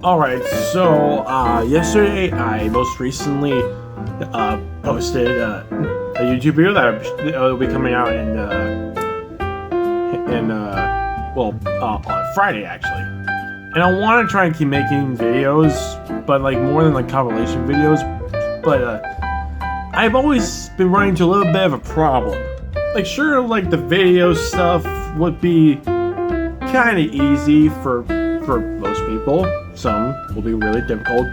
Alright, so yesterday I most recently posted a YouTube video that will be coming out on Friday actually. And I want to try and keep making videos, but like more than like compilation videos. But I've always been running into a little bit of a problem. Like sure, like the video stuff would be kind of easy for most people. Some will be really difficult.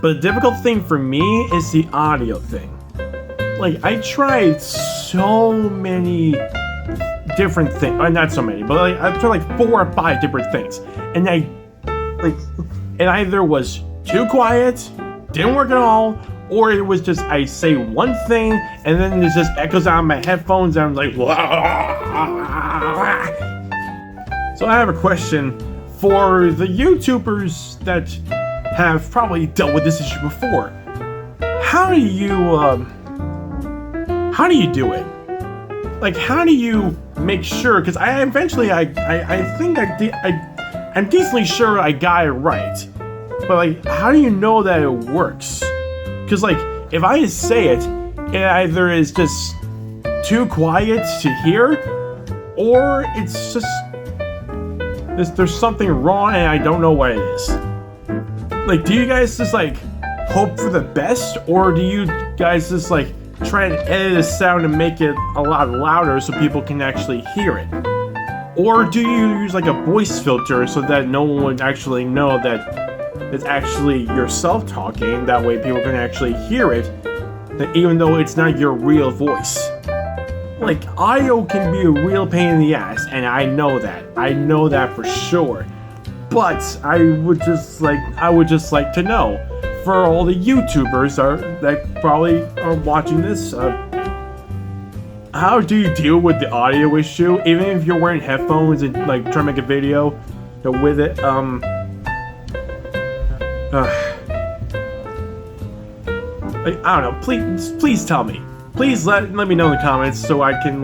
But the difficult thing for me is the audio thing. Like, I tried so many different things. Not so many, but like, I've tried like 4 or 5 different things. And it either was too quiet, didn't work at all, or it was just, I say one thing, and then it just echoes out of my headphones, and I'm like, So I have a question for the YouTubers that have probably dealt with this issue before. How do you do it? Like, how do you make sure? Because I'm decently sure I got it right. But like, how do you know that it works? Because like, if I just say it, it either is just too quiet to hear, or it's just there's something wrong and I don't know what it is. Like, do you guys just like hope for the best, or do you guys just like try and edit the sound and make it a lot louder so people can actually hear it? Or do you use like a voice filter so that no one would actually know that it's actually yourself talking? That way people can actually hear it, that even though it's not your real voice. Like, audio can be a real pain in the ass, and I know that. I know that for sure. But I would just like to know, for all the YouTubers that probably are watching this, how do you deal with the audio issue? Even if you're wearing headphones and like trying to make a video with it, like, I don't know. Please tell me. Please let me know in the comments so I can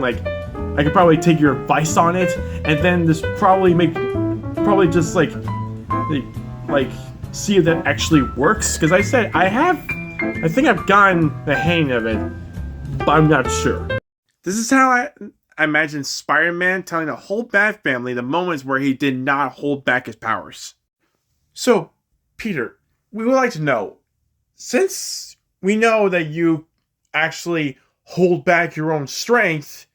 probably take your advice on it, and then just probably just like see if that actually works. Because I think I've gotten the hang of it, but I'm not sure. This is how I imagine Spider-Man telling the whole Bat family the moments where he did not hold back his powers. So, Peter, we would like to know, since we know that you actually hold back your own strength,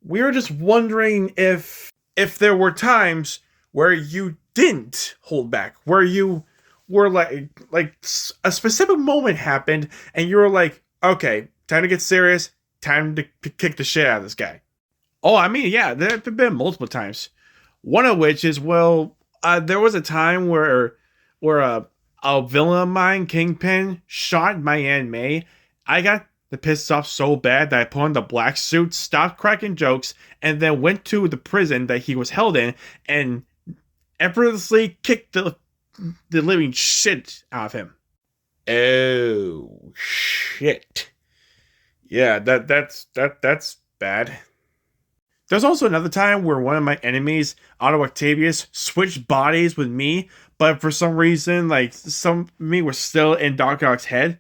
we were just wondering if there were times where you didn't hold back, where you were like a specific moment happened and you were like, okay, time to get serious, time to kick the shit out of this guy. Oh, I mean, yeah, there have been multiple times. One of which is, there was a time where a villain of mine, Kingpin, shot my Aunt May. I got pissed off so bad that I put on the black suit, stopped cracking jokes, and then went to the prison that he was held in and effortlessly kicked the living shit out of him. Oh shit! Yeah, that's bad. There's also another time where one of my enemies, Otto Octavius, switched bodies with me, but for some reason, like, some of me was still in Doc Ock's head.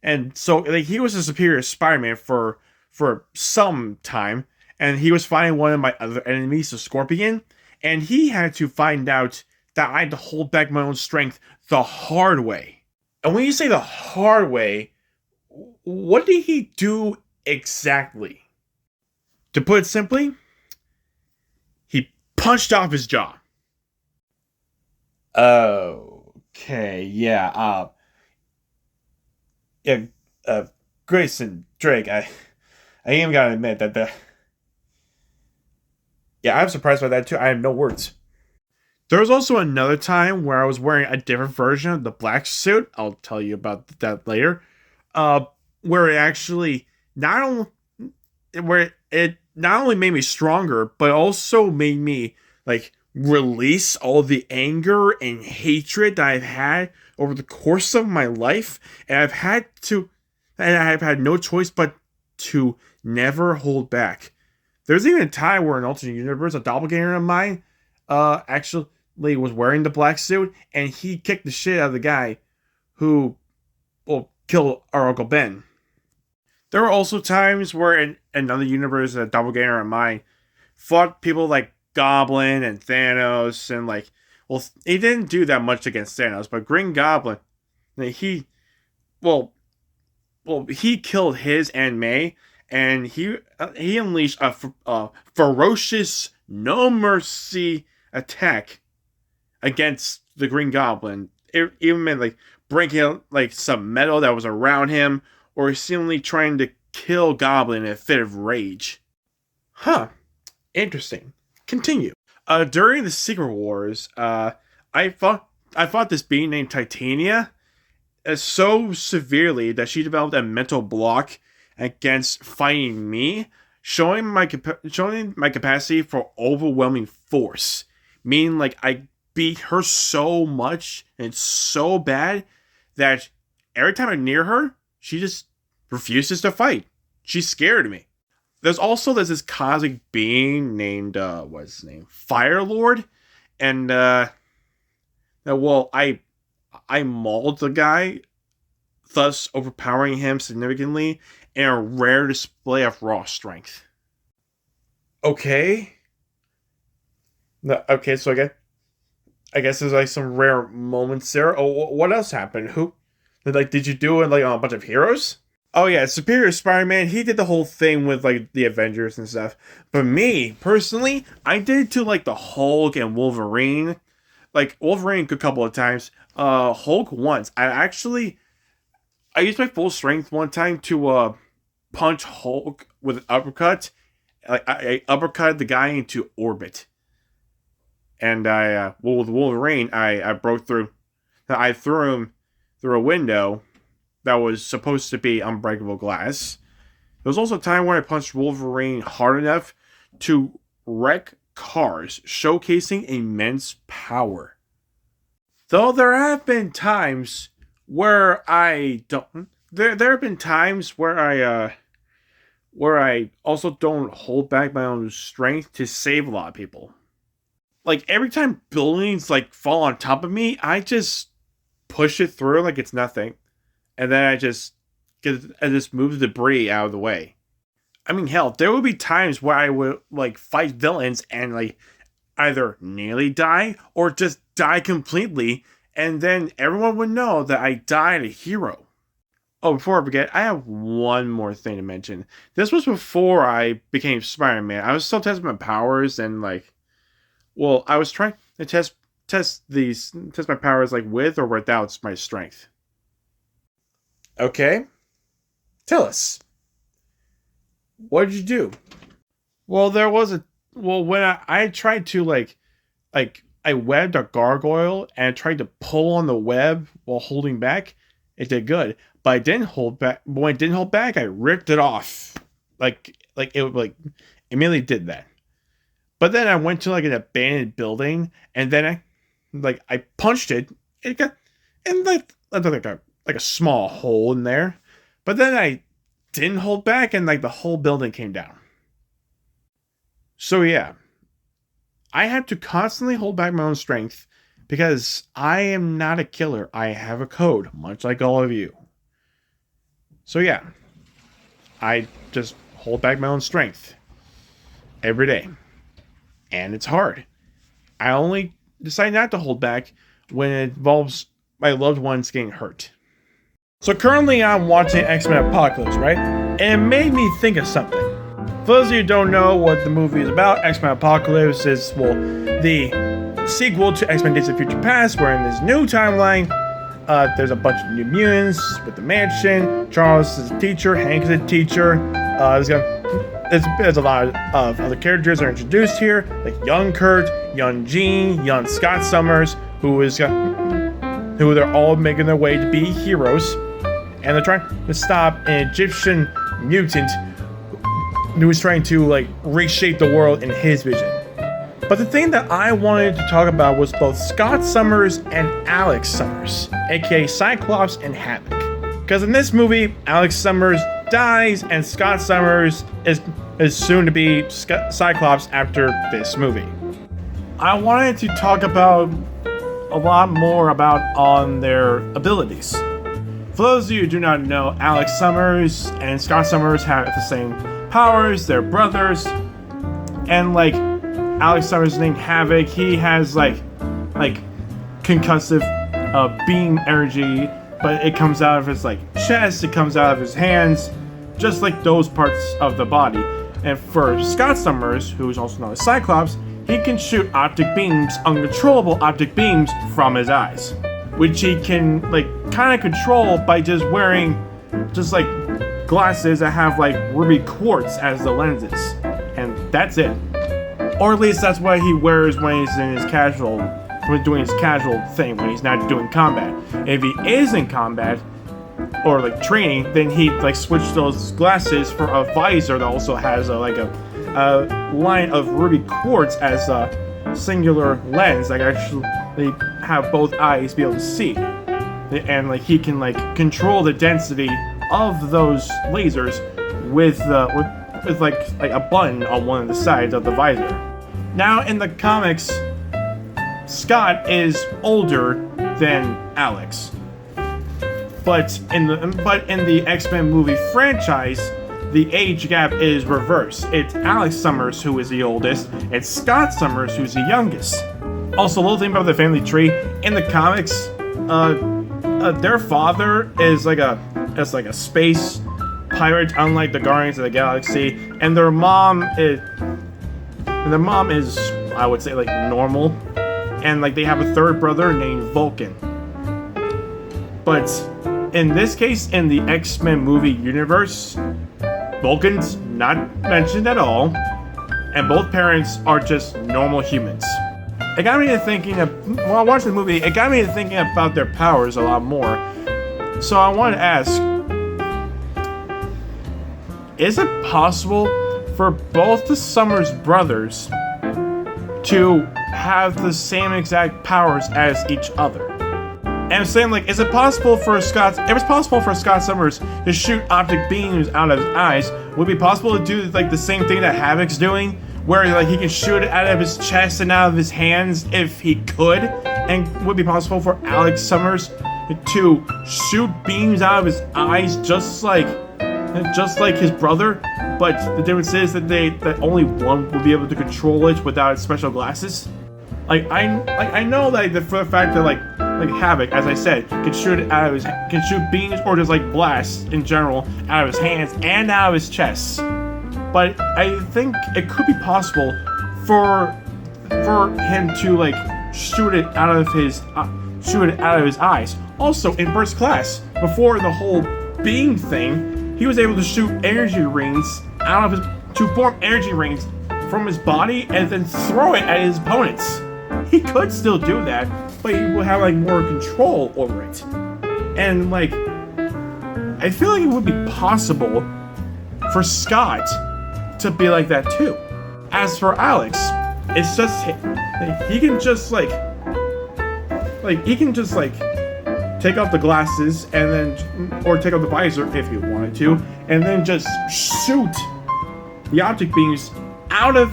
And so, like, he was a superior Spider-Man for some time, and he was fighting one of my other enemies, the Scorpion, and he had to find out that I had to hold back my own strength the hard way. And when you say the hard way, what did he do exactly? To put it simply, he punched off his jaw. Okay, yeah, Grayson, Drake, I even gotta admit that yeah, I'm surprised by that too. I have no words. There was also another time where I was wearing a different version of the black suit. I'll tell you about that later. Where it actually not only made me stronger, but also made me like release all the anger and hatred that I've had over the course of my life, and I've had no choice but to never hold back. There's even a time where in an alternate universe, a doppelganger of mine actually was wearing the black suit, and he kicked the shit out of the guy who killed our Uncle Ben. There were also times where in another universe, a doppelganger of mine fought people like Goblin and Thanos, and he didn't do that much against Thanos, but Green Goblin, he well he killed his Aunt May, and he unleashed a ferocious, no mercy attack against the Green Goblin. It even meant breaking out some metal that was around him, or seemingly trying to kill Goblin in a fit of rage. Huh. Interesting. Continue. During the Secret Wars, I fought this being named Titania so severely that she developed a mental block against fighting me, showing my capacity for overwhelming force. Meaning, I beat her so much and so bad that every time I'm near her, she just refuses to fight. She's scared of me. There's this cosmic being named what's his name? Fire Lord, and I mauled the guy, thus overpowering him significantly in a rare display of raw strength. Okay. Okay, so I guess there's some rare moments there. Oh, what else happened? Did you do it on a bunch of heroes? Oh yeah, Superior Spider-Man, he did the whole thing with the Avengers and stuff. But me, personally, I did it to the Hulk and Wolverine. Wolverine a couple of times. Hulk once. I used my full strength one time to punch Hulk with an uppercut. I uppercut the guy into orbit. And with Wolverine, I broke through. I threw him through a window that was supposed to be unbreakable glass. There was also a time when I punched Wolverine hard enough to wreck cars, showcasing immense power. Though there have been times where I don't. There have been times where I also don't hold back my own strength to save a lot of people. Every time buildings fall on top of me, I just push it through like it's nothing. And then I just move the debris out of the way. I mean, hell, there would be times where I would fight villains and either nearly die or just die completely, and then everyone would know that I died a hero. Oh, before I forget, I have one more thing to mention. This was before I became Spider-Man. I was still testing my powers and I was trying to test my powers with or without my strength. Okay, tell us. What did you do? Well, when I tried to I webbed a gargoyle and tried to pull on the web while holding back. It did good, but I didn't hold back. When I didn't hold back, I ripped it off. It immediately did that. But then I went to an abandoned building, and then I punched it. It got like a small hole in there. But then I didn't hold back, and the whole building came down. So yeah, I have to constantly hold back my own strength because I am not a killer. I have a code, much like all of you. So yeah, I just hold back my own strength every day. And it's hard. I only decide not to hold back when it involves my loved ones getting hurt. So currently I'm watching X-Men Apocalypse, right? And it made me think of something. For those of you who don't know what the movie is about, X-Men Apocalypse is, the sequel to X-Men Days of Future Past, where in this new timeline, there's a bunch of new mutants with the mansion. Charles is a teacher, Hank is a teacher. There's a lot of other characters that are introduced here, like young Kurt, young Jean, young Scott Summers, who they're all making their way to be heroes, and they're trying to stop an Egyptian mutant who is trying to reshape the world in his vision. But the thing that I wanted to talk about was both Scott Summers and Alex Summers, aka Cyclops and Havoc. Because in this movie, Alex Summers dies and Scott Summers is soon to be Cyclops after this movie. I wanted to talk about a lot more about on their abilities. For those of you who do not know, Alex Summers and Scott Summers have the same powers. They're brothers, and like Alex Summers is named Havoc. He has like concussive beam energy, but it comes out of his like chest. It comes out of his hands, just like those parts of the body. And for Scott Summers, who is also known as Cyclops, he can shoot optic beams, uncontrollable optic beams, from his eyes, which he can like kind of control by just wearing just like glasses that have like ruby quartz as the lenses, and that's it. Or at least that's what he wears when he's in his casual, when doing his casual thing, when he's not doing combat. If he is in combat or like training, then he like switch those glasses for a visor that also has a line of ruby quartz as a singular lens, like actually they have both eyes be able to see, and like he can like control the density of those lasers with like a button on one of the sides of the visor. Now in the comics, Scott is older than Alex, but in the X-Men movie franchise, the age gap is reversed. It's Alex Summers who is the oldest, and Scott Summers who's the youngest. Also, a little thing about the family tree. In the comics, their father is like a space pirate, unlike the Guardians of the Galaxy, and their mom is I would say like normal, and like they have a third brother named Vulcan. But in this case, in the X-Men movie universe, Vulcan's not mentioned at all, and both parents are just normal humans. It got me to thinking while watching the movie, it got me to thinking about their powers a lot more. So I want to ask, is it possible for both the Summers brothers to have the same exact powers as each other? And I'm saying, like, if it's possible for Scott Summers to shoot optic beams out of his eyes, would it be possible to do like the same thing that Havoc's doing, where like he can shoot it out of his chest and out of his hands if he could? And would it be possible for Alex Summers to shoot beams out of his eyes just like his brother? But the difference is that only one will be able to control it without special glasses. I know that for the fact that like Havoc, as I said, can shoot beams or just like blasts in general out of his hands and out of his chest. But I think it could be possible for him to like shoot it out of his eyes. Also, in first class, before the whole beam thing, he was able to shoot energy rings to form energy rings from his body and then throw it at his opponents. He could still do that, but he will have like more control over it. And like, I feel like it would be possible for Scott to be like that too. As for Alex, it's just he can just take off the glasses and then, or take off the visor if he wanted to, and then just shoot the optic beams out of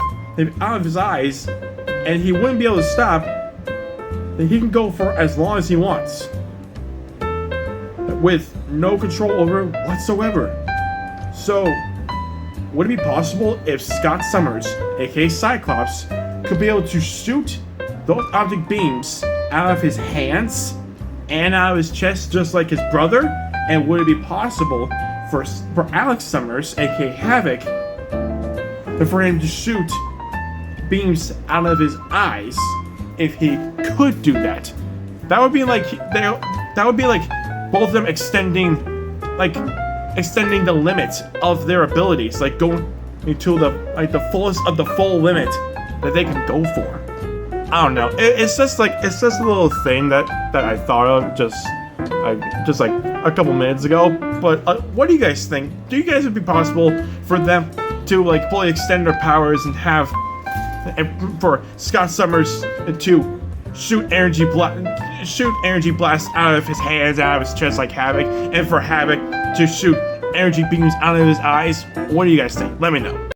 his eyes, and he wouldn't be able to stop. He can go for as long as he wants, with no control over it whatsoever. So, would it be possible if Scott Summers, aka Cyclops, could be able to shoot those optic beams out of his hands and out of his chest just like his brother? And would it be possible for Alex Summers, aka Havoc, for him to shoot beams out of his eyes if he could do that? That would be like both of them extending the limits of their abilities, like going into the fullest of the full limit that they can go for. I don't know. It's just a little thing that I thought of just like a couple minutes ago. But what do you guys think? Do you guys would be possible for them to like fully extend their powers and for Scott Summers to shoot energy blasts out of his hands, out of his chest like Havoc, and for Havoc to shoot energy beams out of his eyes? What do you guys think? Let me know.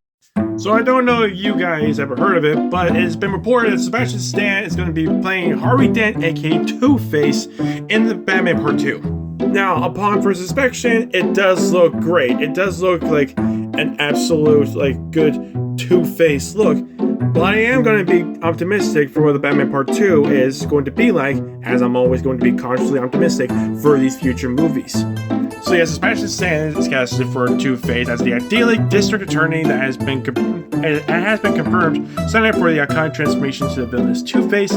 So I don't know if you guys ever heard of it, but it's been reported that Sebastian Stan is going to be playing Harvey Dent, aka Two-Face, in the Batman Part 2. Now, upon first inspection, it does look great. It does look like an absolute, good Two-Face look. But I am going to be optimistic for what the Batman Part 2 is going to be like, as I'm always going to be cautiously optimistic for these future movies. So yes, Sebastian Stan is casted for Two-Face as the idyllic district attorney that has been confirmed, signing up for the iconic transformation to the villainous Two-Face,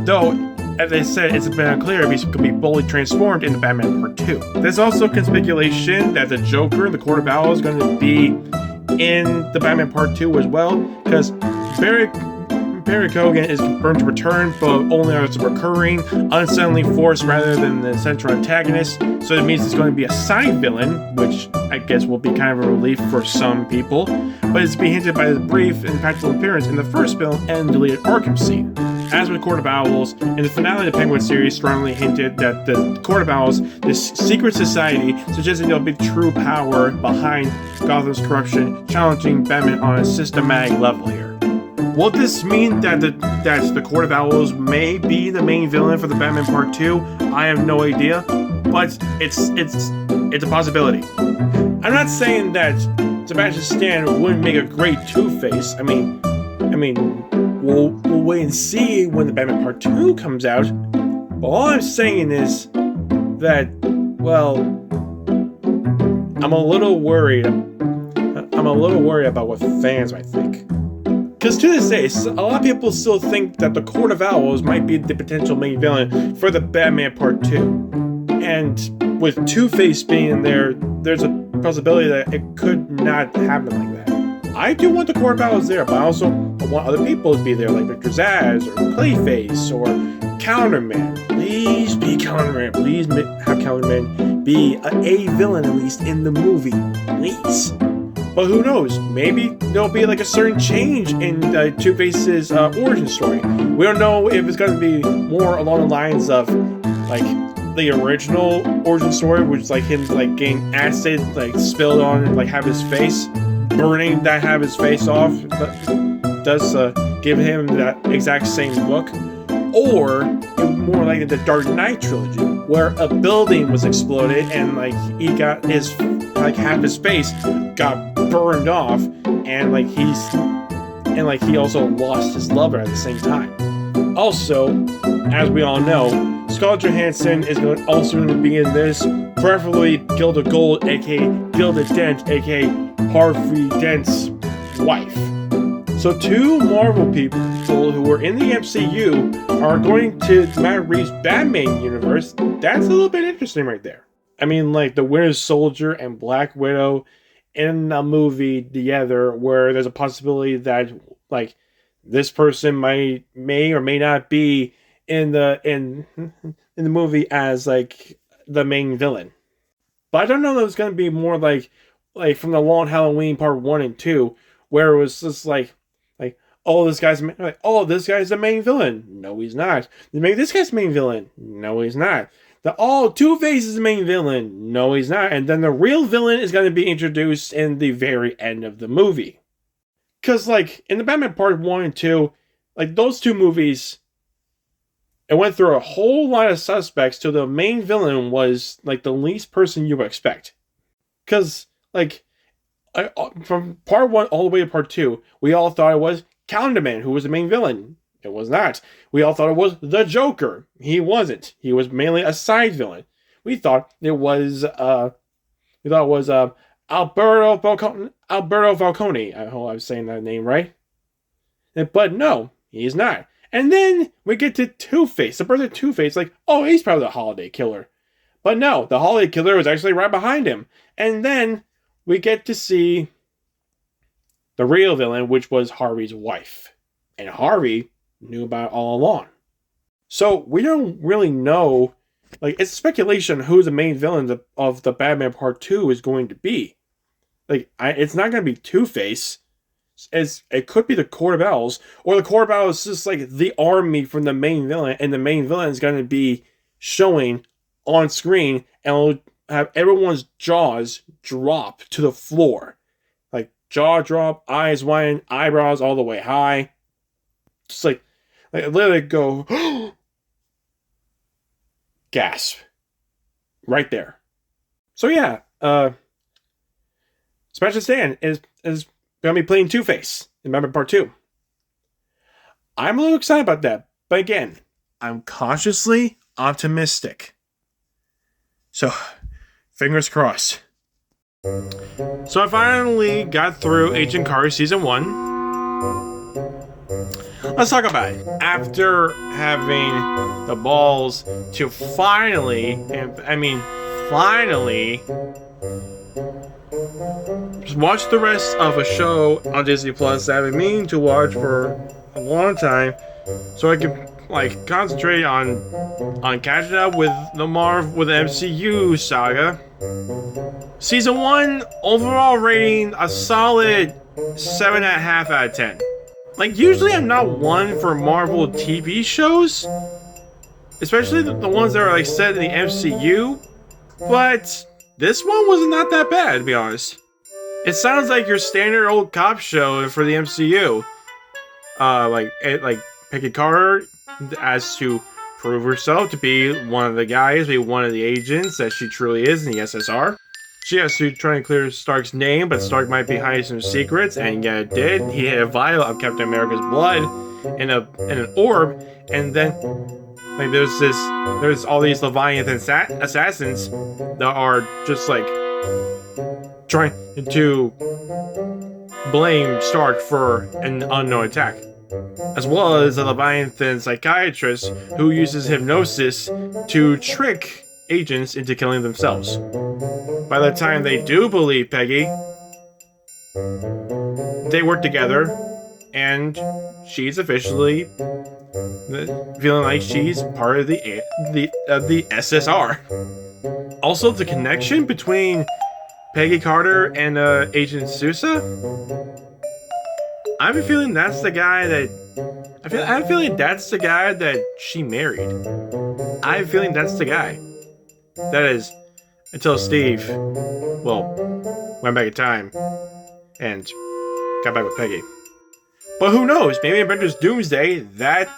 though, as they said, it's been unclear if he's going to be fully transformed in the Batman Part 2. There's also speculation that the Joker, the Court of Owls, is going to be in the Batman Part 2 as well, because Barry Keoghan is confirmed to return, but only as a recurring, unsettling force rather than the central antagonist. So it means it's going to be a side villain, which I guess will be kind of a relief for some people. But it's being hinted by the brief and practical appearance in the first film and deleted Arkham scene. As with Court of Owls, in the finale of the Penguin series, strongly hinted that the Court of Owls, this secret society, suggesting there'll be true power behind Gotham's corruption, challenging Batman on a systematic level here. Will this mean that the Court of Owls may be the main villain for the Batman Part 2? I have no idea, but it's a possibility. I'm not saying that Sebastian Stan wouldn't make a great Two-Face. I mean, we'll wait and see when the Batman Part 2 comes out. But all I'm saying is that, well, I'm a little worried about what fans might think. Because to this day, a lot of people still think that the Court of Owls might be the potential main villain for the Batman Part 2. And with Two-Face being in there, there's a possibility that it could not happen like that. I do want the Court of Owls there, but I also want other people to be there, like Victor Zsasz, or Clayface, or Counterman. Please be Counterman. Please have Counterman be a villain, at least in the movie. Please. But who knows? Maybe there'll be a certain change in Two-Face's origin story. We don't know if it's going to be more along the lines of the original origin story, which is him getting acid spilled on and have his face burning that have his face off. Does give him that exact same look, or more like the Dark Knight trilogy, where a building was exploded and he got his half his face got burned off, and he also lost his lover at the same time. Also, as we all know, Scarlett Johansson is also going to be in this, preferably Gilda Gold, aka Gilda Dent, aka Harvey Dent's wife. So two Marvel people who were in the MCU are going to Matt Reeves' Batman universe. That's a little bit interesting right there. I mean, the Winter Soldier and Black Widow in a movie together, where there's a possibility that this person may or may not be in the movie as the main villain. But I don't know that it's gonna be more like from the Long Halloween Part 1 and 2, where it was just oh, this guy's the main villain. No, he's not. This guy's the main villain. No, he's not. Two-Face is the main villain. No, he's not. And then the real villain is going to be introduced in the very end of the movie. Because, in the Batman Part 1 and 2, those two movies, it went through a whole lot of suspects till the main villain was, the least person you would expect. Because, from Part 1 all the way to Part 2, we all thought it was Counterman who was the main villain. It was not. We all thought it was the Joker. He wasn't. He was mainly a side villain. We thought it was Alberto Falcone. I hope I'm saying that name right. But no, he's not. And then we get to Two-Face, the birth of Two-Face. He's probably the Holiday Killer. But no, the Holiday Killer was actually right behind him. And then we get to see the real villain, which was Harvey's wife. And Harvey knew about it all along. So we don't really know, it's speculation who the main villain of the Batman Part 2 is going to be. It's not going to be Two-Face. It could be the Court of Owls, or the Court of Owls is just the army from the main villain, and the main villain is going to be showing on screen, and will have everyone's jaws drop to the floor. jaw drop, eyes wide, eyebrows all the way high. Just like literally go gasp right there. So yeah, Sebastian Stan is gonna be playing Two-Face in Batman Part 2. I'm a little excited about that, but again, I'm cautiously optimistic. So, fingers crossed. So I finally got through Agent Carter Season 1. Let's talk about it. After having the balls to finally, just watch the rest of a show on Disney Plus that I've been meaning to watch for a long time, so I can concentrate on catching up with the MCU saga. Season 1 overall rating a solid 7.5 out of 10. Usually I'm not one for Marvel TV shows, especially the ones that are set in the MCU, but this one was not that bad, to be honest. It sounds like your standard old cop show for the MCU. Peggy Carter has to prove herself to be one of the guys, be one of the agents that she truly is in the SSR. She has to try and clear Stark's name, but Stark might be hiding some secrets, and yeah, it did. He had a vial of Captain America's blood in an orb, and then there's all these Leviathan assassins that are just trying to blame Stark for an unknown attack, as well as a Leviathan psychiatrist who uses hypnosis to trick agents into killing themselves. By the time they do believe Peggy, they work together, and she's officially feeling like she's part of the SSR. Also, the connection between Peggy Carter and Agent Sousa, I have a feeling that's the guy that she married. I have a feeling that's the guy. That is, until Steve, went back in time and got back with Peggy. But who knows? Maybe in Avengers Doomsday, that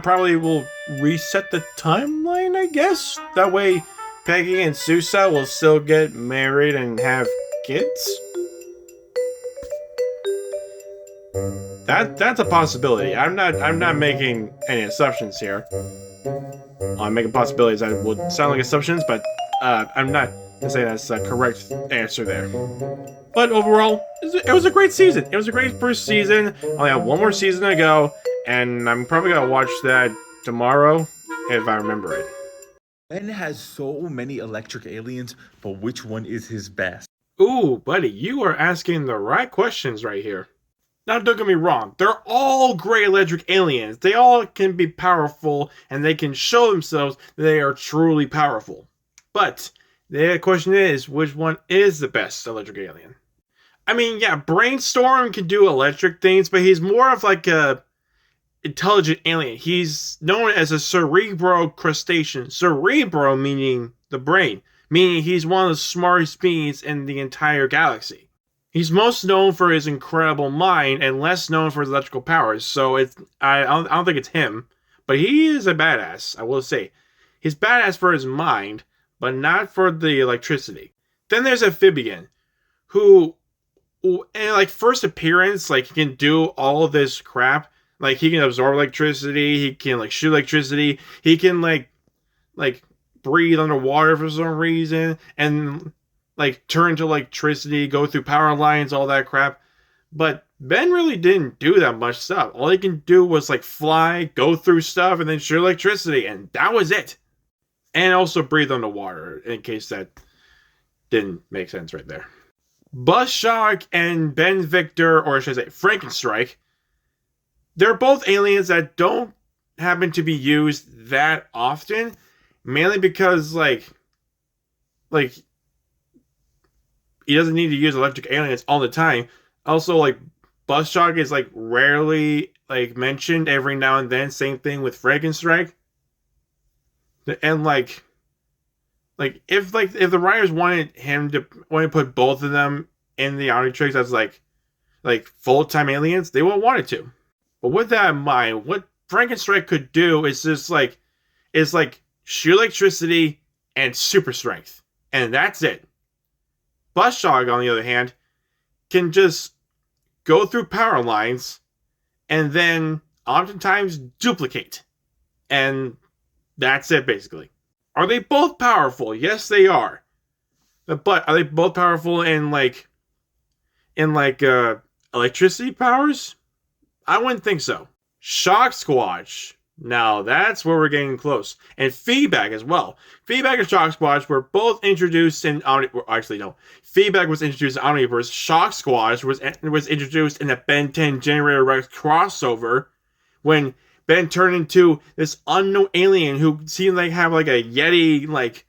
probably will reset the timeline, I guess. That way, Peggy and Sousa will still get married and have kids. That's a possibility. I'm not making any assumptions here. I'm making possibilities that would sound like assumptions, but I'm not gonna say that's a correct answer there. But overall, it was a great season. It was a great first season. I only have one more season to go, and I'm probably gonna watch that tomorrow if I remember it. Ben has so many electric aliens, but which one is his best? Ooh, buddy, you are asking the right questions right here. Now, don't get me wrong, they're all great electric aliens. They all can be powerful, and they can show themselves that they are truly powerful. But the question is, which one is the best electric alien? I mean, yeah, Brainstorm can do electric things, but he's more of a intelligent alien. He's known as a cerebro crustacean. Cerebro meaning the brain, meaning he's one of the smartest beings in the entire galaxy. He's most known for his incredible mind and less known for his electrical powers. So I don't think it's him, but he is a badass. I will say, he's badass for his mind, but not for the electricity. Then there's Amphibian, who in first appearance, he can do all of this crap. He can absorb electricity. He can shoot electricity. He can breathe underwater for some reason, and turn to electricity, go through power lines, all that crap. But Ben really didn't do that much stuff. All he can do was fly, go through stuff, and then shoot electricity, and that was it. And also breathe underwater, in case that didn't make sense right there. Buzzshark and Ben Victor, or should I say Frankenstrike, they're both aliens that don't happen to be used that often, mainly because he doesn't need to use electric aliens all the time. Also, Buzzshark is rarely mentioned every now and then. Same thing with Frankenstrike. And if the writers wanted to put both of them in the Omnitrix as like full-time aliens, they won't want it to. But with that in mind, what Frankenstrike could do is just is sheer electricity and super strength. And that's it. Buzzshog, on the other hand, can just go through power lines and then oftentimes duplicate. And that's it, basically. Are they both powerful? Yes, they are. But are they both powerful in electricity powers? I wouldn't think so. Shock Squatch. Now that's where we're getting close. And Feedback as well. Feedback and Shock Squatch were both introduced in actually no. Feedback was introduced in Omniverse. Shock Squatch was introduced in the Ben 10 Generator Rex crossover when Ben turned into this unknown alien who seemed like have like a Yeti like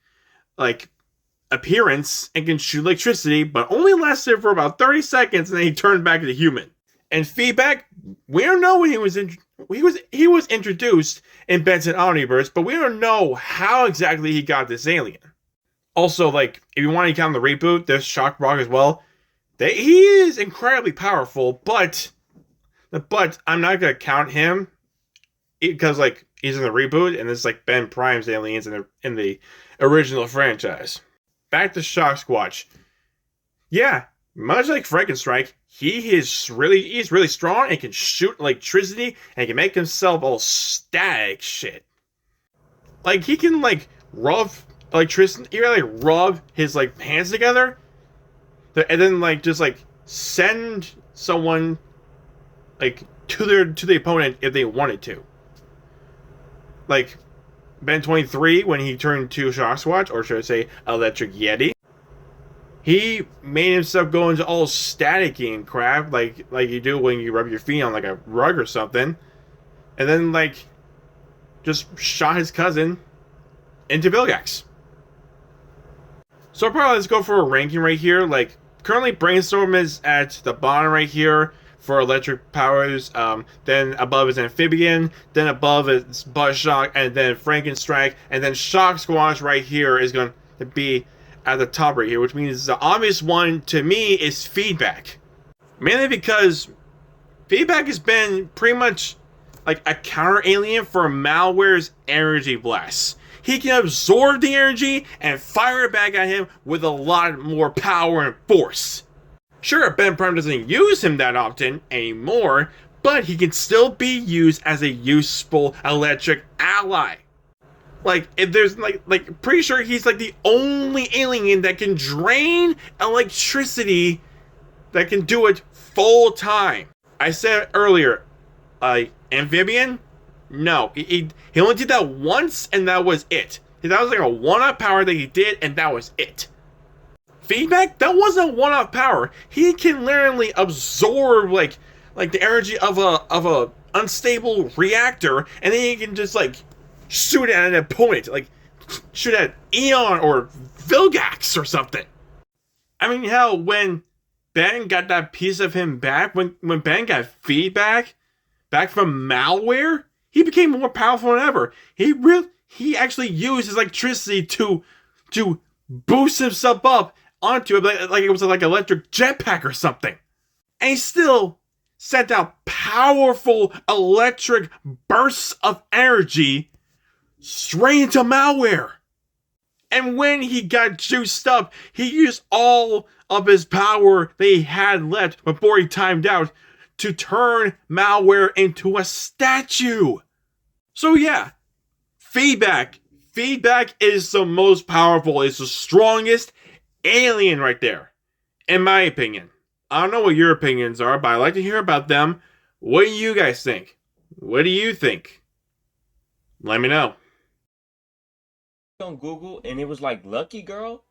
appearance and can shoot electricity, but only lasted for about 30 seconds and then he turned back into human. And Feedback, we don't know when he was introduced in Benson Omniverse, but we don't know how exactly he got this alien. Also, like, if you want to count the reboot, there's Shock Rock as well. He is incredibly powerful, but I'm not gonna count him because like he's in the reboot and it's like Ben Prime's aliens in the original franchise. Back to Shock Squatch. Yeah, much like Frankenstrike, he's really strong and can shoot electricity and can make himself all static shit. Like he can like rub electricity, he like rub his like hands together, and then like just like send someone like to the opponent if they wanted to. Like Ben 23 when he turned to Shock Squatch, or should I say Electric Yeti. He made himself go into all staticky and crap, like you do when you rub your feet on like a rug or something, and then like just shot his cousin into Vilgax. So probably let's go for a ranking right here. Like currently, Brainstorm is at the bottom right here for electric powers. Then above is Amphibian. Then above is Buzzshock, and then Frankenstrike, and then Shock Squatch right here is going to be at the top right here, which means the obvious one to me is Feedback. Mainly because Feedback has been pretty much like a counter alien for Malware's energy blasts. He can absorb the energy and fire it back at him with a lot more power and force. Sure, Ben Prime doesn't use him that often anymore, but he can still be used as a useful electric ally. Like, if there's, like, pretty sure he's, like, the only alien that can drain electricity that can do it full time. I said earlier, Amphibian? No, he only did that once, and that was it. That was, like, a one-off power that he did, and that was it. Feedback? That wasn't one-off power. He can literally absorb, like the energy of a unstable reactor, and then he can just, like, shoot at an opponent, like shoot at Eon or Vilgax or something. I mean, hell, when Ben got that piece of him back, when Ben got feedback back from Malware, he became more powerful than ever. He actually used his electricity to boost himself up onto it, like it was like an electric jetpack or something. And he still sent out powerful electric bursts of energy straight into Malware. And when he got juiced up, he used all of his power that he had left before he timed out to turn Malware into a statue. So yeah, Feedback is the most powerful, it's the strongest alien right there, in my opinion. I don't know what your opinions are, but I'd like to hear about them. What do you guys think? What do you think? Let me know. On Google and it was like Lucky Girl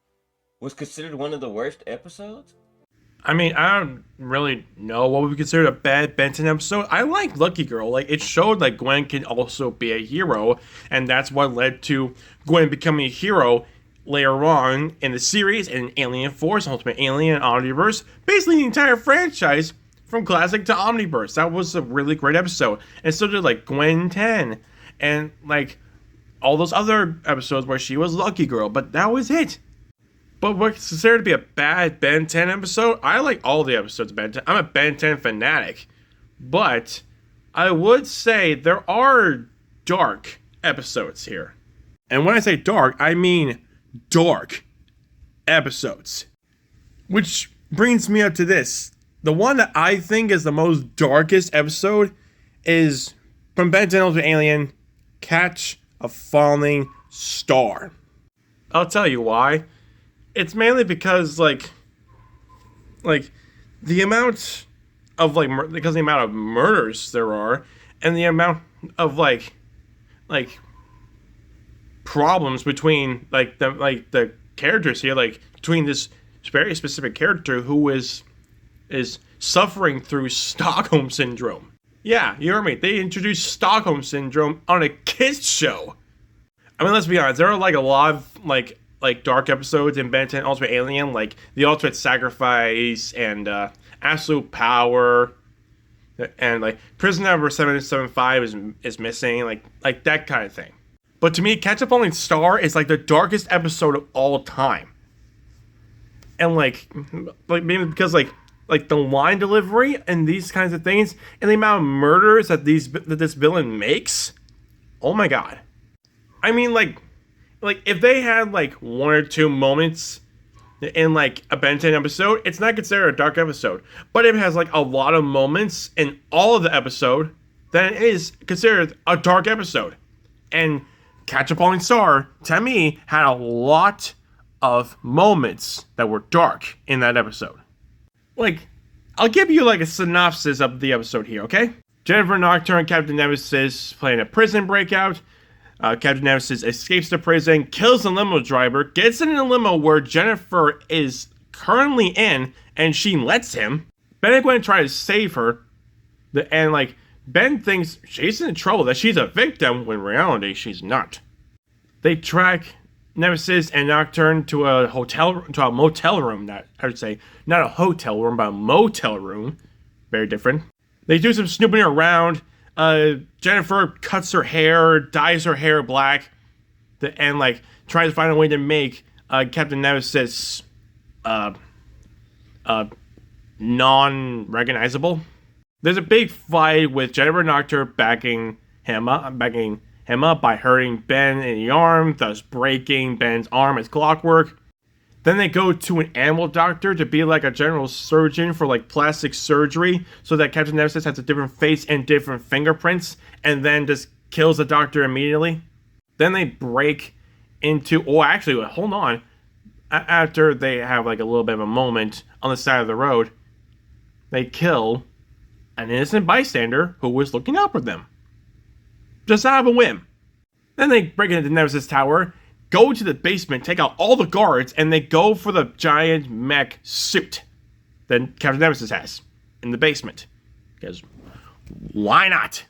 was considered one of the worst episodes. I mean, I don't really know what we consider a bad Benton episode. I like Lucky Girl. Like, it showed like Gwen can also be a hero, and that's what led to Gwen becoming a hero later on in the series and Alien Force, Ultimate Alien, Omniverse, basically the entire franchise from Classic to Omniverse. That was a really great episode. And so did like Gwen 10 and like all those other episodes where she was Lucky Girl, but that was it. But what's considered to be a bad Ben 10 episode, I like all the episodes of Ben 10. I'm a Ben 10 fanatic. But I would say there are dark episodes here. And when I say dark, I mean dark episodes. Which brings me up to this. The one that I think is the most darkest episode is from Ben 10 Ultimate Alien, Catch a Falling Star. I'll tell you why. It's mainly because, like the amount of, because the amount of murders there are, and the amount of, like, problems between, the characters here, between this very specific character who is suffering through Stockholm Syndrome. Yeah, you heard me. They introduced Stockholm Syndrome on a kids show. I mean, let's be honest. There are, a lot of, dark episodes in Ben 10 Ultimate Alien, like The Ultimate Sacrifice and Absolute Power, and, Prison Number 775 is missing, like that kind of thing. But to me, Catch a Falling Star is, the darkest episode of all time. And, maybe because, the line delivery and these kinds of things, and the amount of murders that this villain makes, oh my god. I mean, if they had, one or two moments in, a Ben 10 episode, it's not considered a dark episode. But if it has, a lot of moments in all of the episode, then it is considered a dark episode. And Catch a Falling Star, to me, had a lot of moments that were dark in that episode. I'll give you, a synopsis of the episode here, okay? Jennifer Nocturne and Captain Nemesis playing a prison breakout. Captain Nemesis escapes the prison, kills the limo driver, gets in a limo where Jennifer is currently in, and she lets him. Ben and Gwen try to save her, and Ben thinks she's in trouble, that she's a victim, when in reality she's not. They track Nemesis and Nocturne to a motel room. That I would say, not a hotel room, but a motel room. Very different. They do some snooping around. Jennifer cuts her hair, dyes her hair black, and tries to find a way to make Captain Nemesis non-recognizable. There's a big fight with Jennifer Nocturne backing him up by hurting Ben in the arm, thus breaking Ben's arm as clockwork. Then they go to an animal doctor to be like a general surgeon for plastic surgery, so that Captain Nemesis has a different face and different fingerprints, and then just kills the doctor immediately. Then they break into, hold on. After they have a little bit of a moment on the side of the road, they kill an innocent bystander who was looking out for them. Just out of a whim. Then they break into Nemesis Tower, go to the basement, take out all the guards, and they go for the giant mech suit that Captain Nemesis has in the basement. Because why not?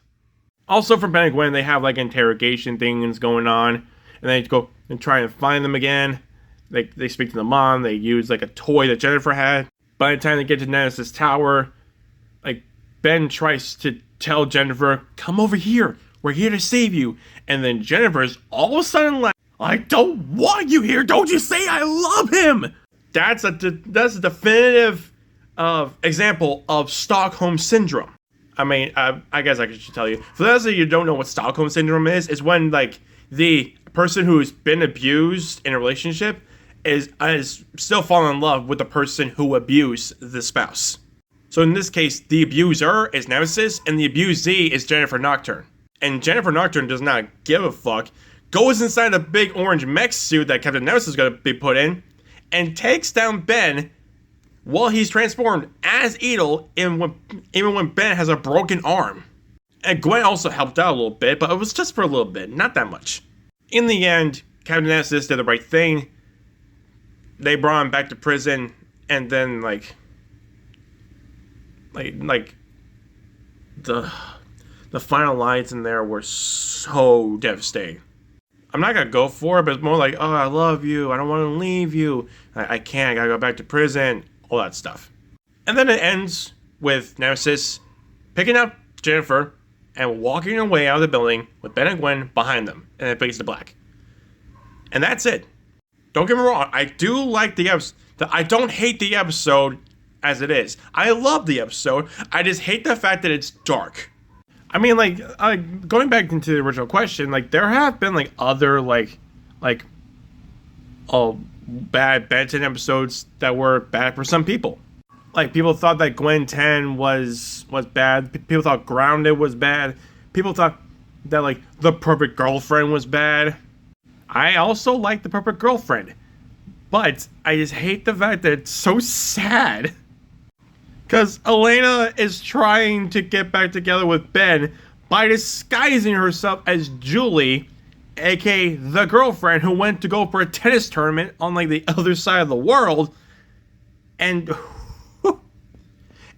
Also from Ben and Gwen, they have interrogation things going on, and they go and try and find them again. They speak to the mom, they use a toy that Jennifer had. By the time they get to Nemesis Tower, Ben tries to tell Jennifer, come over here, we're here to save you. And then Jennifer's all of a sudden I don't want you here. Don't you say I love him. That's a definitive example of Stockholm Syndrome. I mean, I guess I should tell you. For those of you who don't know what Stockholm Syndrome is when the person who's been abused in a relationship is still falling in love with the person who abused the spouse. So in this case, the abuser is Nemesis, and the abusee is Jennifer Nocturne. And Jennifer Nocturne does not give a fuck, goes inside the big orange mech suit that Captain Nemesis is going to be put in, and takes down Ben while he's transformed as Edel, even when Ben has a broken arm. And Gwen also helped out a little bit, but it was just for a little bit, not that much. In the end, Captain Nemesis did the right thing. They brought him back to prison, and then the final lines in there were so devastating. I'm not gonna go for it, but it's more oh, I love you, I don't want to leave you, I can't, I gotta go back to prison, all that stuff. And then it ends with Nemesis picking up Jennifer and walking away out of the building with Ben and Gwen behind them, and it fades to black. And that's it. Don't get me wrong. I do like the episode. I don't hate the episode as it is. I love the episode. I just hate the fact that it's dark. I mean, like, going back into the original question, like, there have been, like, other, bad Ben 10 episodes that were bad for some people. Like, people thought that Gwen 10 was bad. People thought Grounded was bad. People thought that, like, The Perfect Girlfriend was bad. I also like The Perfect Girlfriend. But I just hate the fact that it's so sad. Because Elena is trying to get back together with Ben by disguising herself as Julie, aka the girlfriend who went to go for a tennis tournament on like the other side of the world, and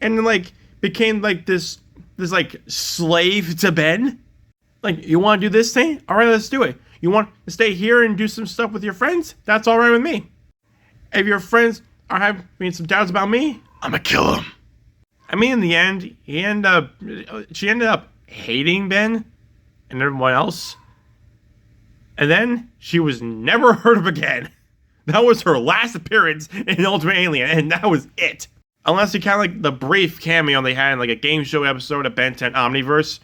like became like this like slave to Ben. Like, you want to do this thing? All right, let's do it. You want to stay here and do some stuff with your friends? That's all right with me. If your friends are having some doubts about me, I'm gonna kill them. I mean, in the end, she ended up hating Ben and everyone else. And then she was never heard of again. That was her last appearance in Ultimate Alien, and that was it. Unless you count like the brief cameo they had in like a game show episode of Ben 10 Omniverse,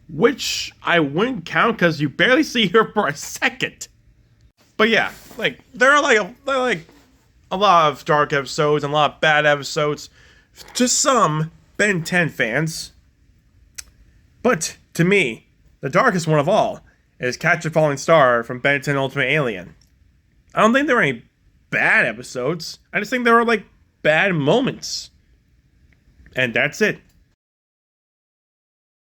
which I wouldn't count because you barely see her for a second. But yeah, like there are like a lot of dark episodes and a lot of bad episodes to some Ben 10 fans. But to me, the darkest one of all is Catch a Falling Star from Ben 10 Ultimate Alien. I don't think there were any bad episodes. I just think there were like bad moments. And that's it.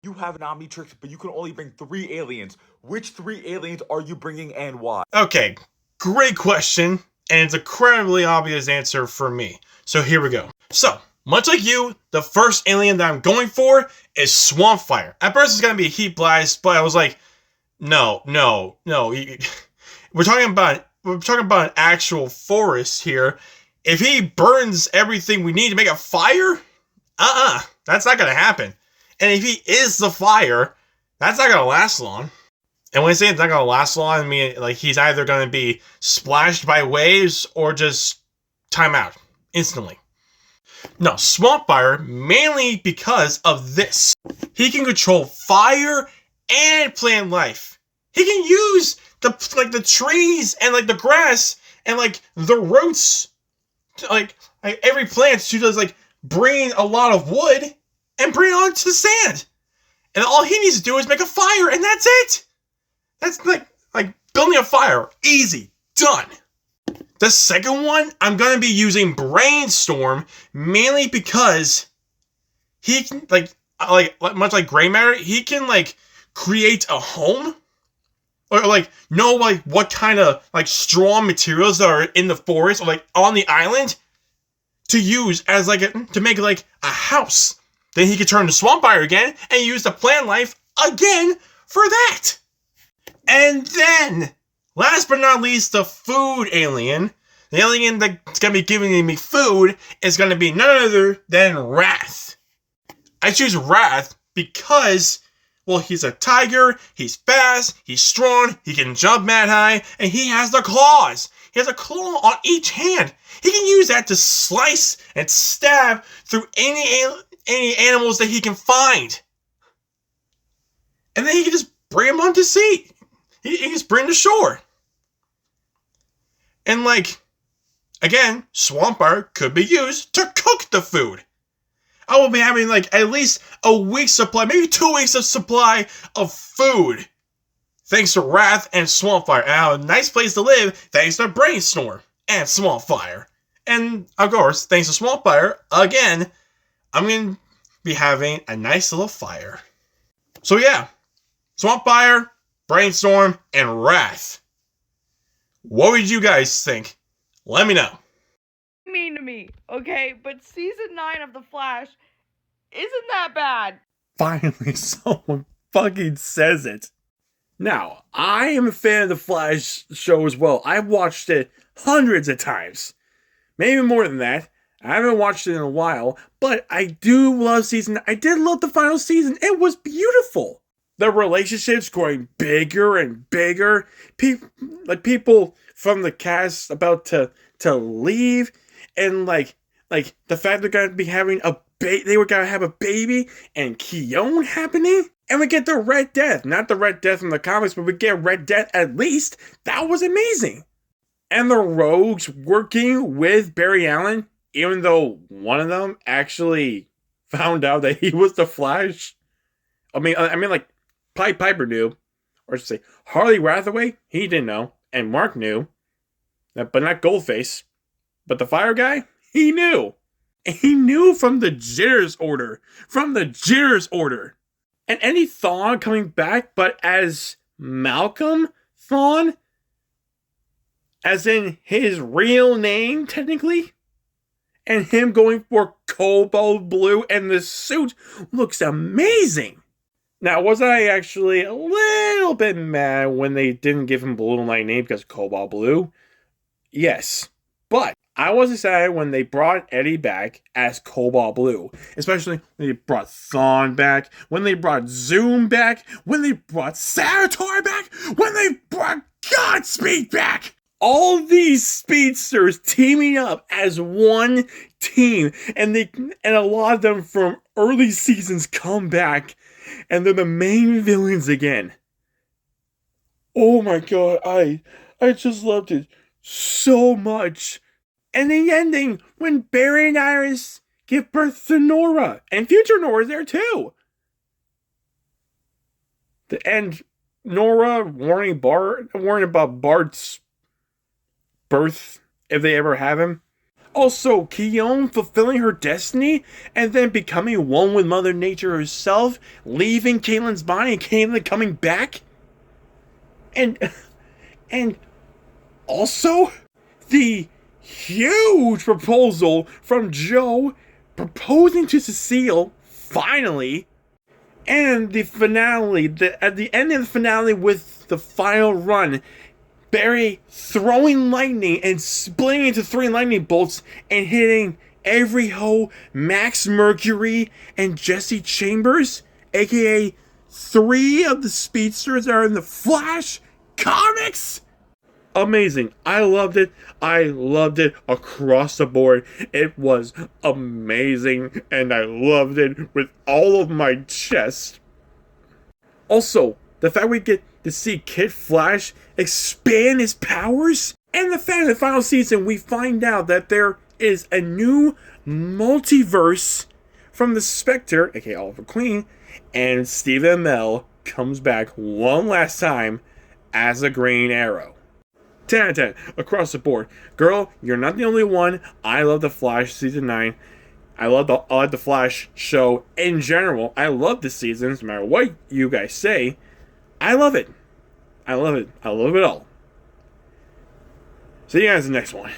You have an Omnitrix, but you can only bring 3 aliens. Which 3 aliens are you bringing and why? Okay, great question. And it's a incredibly obvious answer for me. So here we go. So, much like you, the first alien that I'm going for is Swampfire. At first it's going to be a heat blast, but I was like, no. We're talking about an actual forest here. If he burns everything we need to make a fire, that's not going to happen. And if he is the fire, that's not going to last long. And when I say it's not going to last long, I mean, like, he's either going to be splashed by waves or just time out instantly. No, Swampfire, mainly because of this. He can control fire and plant life. He can use the trees and like the grass and like the roots to, like every plant to just like bring a lot of wood and bring it onto the sand. And all he needs to do is make a fire, and that's it. That's like building a fire. Easy. Done. The second one, I'm going to be using Brainstorm, mainly because he can, like much like Gray Matter, he can, like, create a home, or, like, know, like, what kind of, like, strong materials that are in the forest, or, like, on the island, to use as, like, to make, like, a house. Then he could turn to Swampfire again, and use the plant life again for that. And then, last but not least, the food alien. The alien that's going to be giving me food is going to be none other than Wrath. I choose Wrath because, well, he's a tiger, he's fast, he's strong, he can jump mad high, and he has the claws. He has a claw on each hand. He can use that to slice and stab through any animals that he can find. And then he can just bring them onto sea. He can just bring them to shore. And, like, again, Swampfire could be used to cook the food. I will be having, like, at least a week's supply, maybe 2 weeks of supply of food. Thanks to Wrath and Swampfire. And I have a nice place to live thanks to Brainstorm and Swampfire. And, of course, thanks to Swampfire, again, I'm going to be having a nice little fire. So, yeah. Swampfire, Brainstorm, and Wrath. What would you guys think? Let me know. Mean to me, okay? But season 9 of The Flash isn't that bad. Finally, someone fucking says it. Now, I am a fan of The Flash show as well. I've watched it hundreds of times. Maybe more than that. I haven't watched it in a while, but I do love season. I did love the final season. It was beautiful. The relationship's growing bigger and bigger. People from the cast about to leave, and like the fact they're gonna be having they were gonna have a baby, and Keon happening, and we get the Red Death, not the Red Death from the comics, but we get Red Death at least. That was amazing. And the Rogues working with Barry Allen, even though one of them actually found out that he was the Flash. I mean, like Pied Piper knew, or I should say, Harley Rathaway, he didn't know, and Mark knew, but not Goldface. But the Fire guy, he knew. He knew from the Jitters order. And any Thawne coming back, but as Malcolm Thawne, as in his real name, technically, and him going for cobalt blue, and the suit looks amazing. Now, was I actually a little bit mad when they didn't give him Blue Lightning because of Cobalt Blue? Yes. But I was excited when they brought Eddie back as Cobalt Blue. Especially when they brought Thawne back, when they brought Zoom back, when they brought Savitar back, when they brought Godspeed back! All these speedsters teaming up as one team, and a lot of them from early seasons come back, and they're the main villains again. Oh my god, I just loved it so much. And the ending when Barry and Iris give birth to Nora, and future Nora's there too. And Nora warning about Bart's birth if they ever have him. Also, Keon fulfilling her destiny and then becoming one with Mother Nature herself, leaving Caitlin's body and Caitlin coming back. And also the huge proposal from Joe proposing to Cecile finally. And the finale, at the end of the finale with the final run, Barry throwing lightning and splitting into 3 lightning bolts and hitting every hoe Max Mercury and Jesse Chambers, aka 3 of the speedsters that are in the Flash comics. Amazing. I loved it. I loved it across the board. It was amazing, and I loved it with all of my chest. Also, the fact we get to see Kid Flash expand his powers, and the fact in the final season we find out that there is a new multiverse from the Spectre, aka Oliver Queen, and Stephen Amell comes back one last time as a Green Arrow. 10 out of 10 across the board. Girl, you're not the only one. I love The Flash season 9. I love the Flash show in general. I love the seasons, no matter what you guys say. I love it. I love it. I love it all. See you guys in the next one.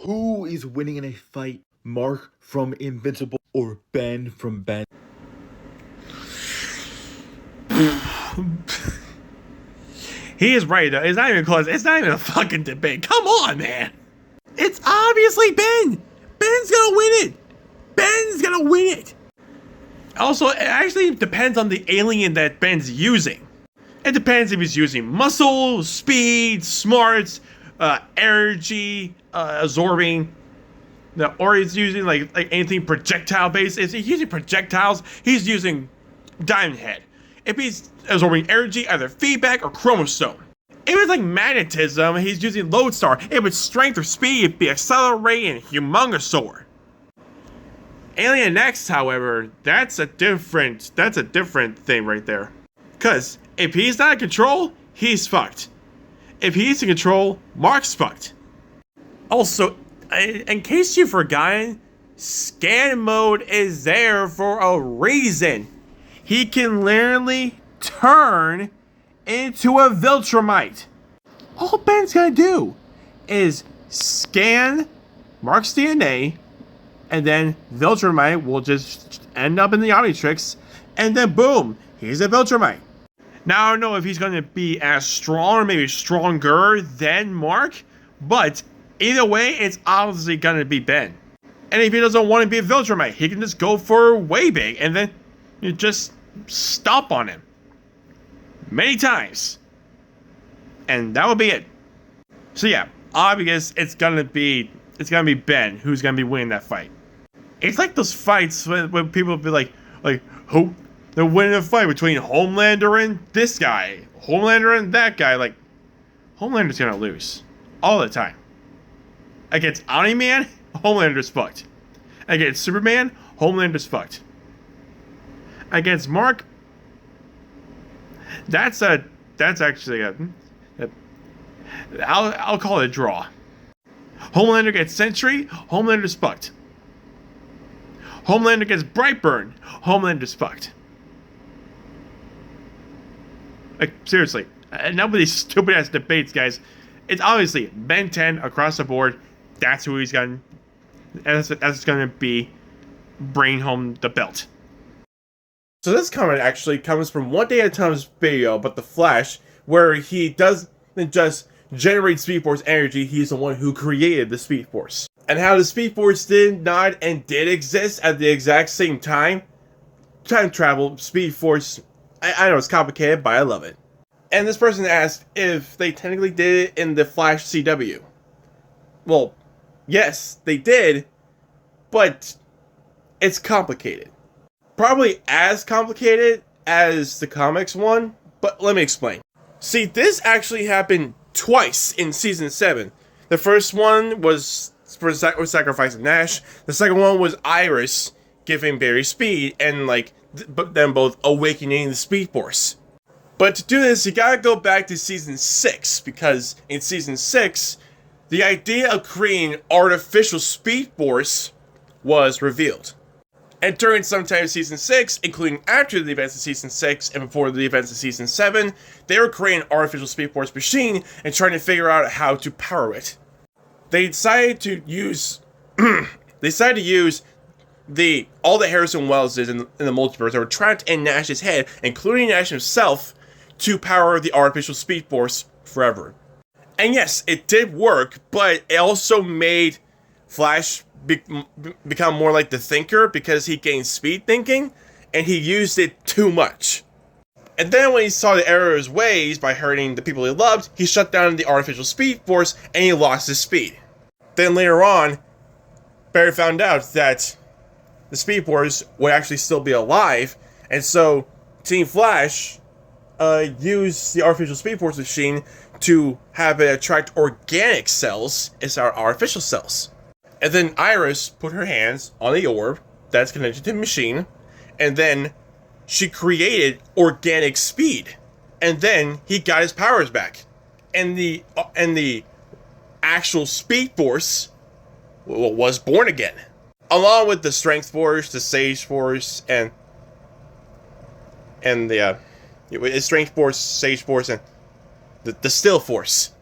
Who is winning in a fight? Mark from Invincible or Ben from Ben? He is right, though. It's not even close. It's not even a fucking debate. Come on, man. It's obviously Ben. Ben's gonna win it. Ben's gonna win it. Also, it actually depends on the alien that Ben's using. It depends if he's using muscle, speed, smarts, energy, absorbing, or he's using like anything projectile based. If he's using projectiles, he's using Diamond Head. If he's absorbing energy, either feedback or chromosome. If it's like magnetism, he's using Lodestar. If it's strength or speed, it'd be Accelerate and Humongosaur. Alien X, however, that's a different thing right there. Cause if he's not in control, he's fucked. If he's in control, Mark's fucked. Also, in case you've forgotten, scan mode is there for a reason. He can literally turn into a Viltrumite. All Ben's gonna do is scan Mark's DNA, and then Viltrumite will just end up in the Omnitrix, and then boom, he's a Viltrumite. Now I don't know if he's gonna be as strong or maybe stronger than Mark, but either way, it's obviously gonna be Ben. And if he doesn't want to be a Viltrumite, he can just go for way big, and then you just stomp on him many times, and that will be it. So yeah, obvious it's gonna be Ben who's gonna be winning that fight. It's like those fights when people be like who they're winning a fight between Homelander and this guy, Homelander and that guy. Like, Homelander's gonna lose all the time. Against Omni-Man, Homelander's fucked. Against Superman, Homelander's fucked. Against Mark, that's actually a I'll call it a draw. Homelander gets Sentry, Homelander's fucked. Homelander gets Brightburn, Homelander's fucked. Like, seriously, enough of these stupid ass debates, guys. It's obviously Ben 10 across the board. That's who he's gonna. That's gonna be bringing home the belt. So this comment actually comes from One Day at a Time's video about the Flash, where he doesn't just generate Speedforce energy. He's the one who created the Speedforce, and how the Speedforce did not and did exist at the exact same time. Time travel, Speedforce. I know it's complicated, but I love it. And this person asked if they technically did it in the Flash CW. Well, yes, they did, but it's complicated. Probably as complicated as the comics one, but let me explain. See, this actually happened twice in Season 7. The first one was for sacrificing Nash. The second one was Iris giving Barry speed and, like, them both awakening the Speedforce. But to do this, you gotta go back to Season 6, because in Season 6, the idea of creating artificial Speedforce was revealed. And during sometime Season 6, including after the events of Season 6 and before the events of Season 7, they were creating an artificial Speedforce machine and trying to figure out how to power it. They decided to use all the Harrison Welleses in the multiverse that were trapped in Nash's head, including Nash himself, to power the artificial Speedforce forever. And yes, it did work, but it also made Flash become more like the Thinker, because he gained speed thinking, and he used it too much. And then when he saw the error of his ways by hurting the people he loved, he shut down the artificial Speedforce, and he lost his speed. Then later on, Barry found out that the Speedforce would actually still be alive, and so Team Flash used the artificial Speedforce machine to have it attract organic cells instead of artificial cells. And then Iris put her hands on the orb that's connected to the machine, and then she created organic speed. And then he got his powers back. And the actual Speedforce was born again. Along with the Strength Force, the Sage Force, and the Strength Force, Sage Force, and the Still Force.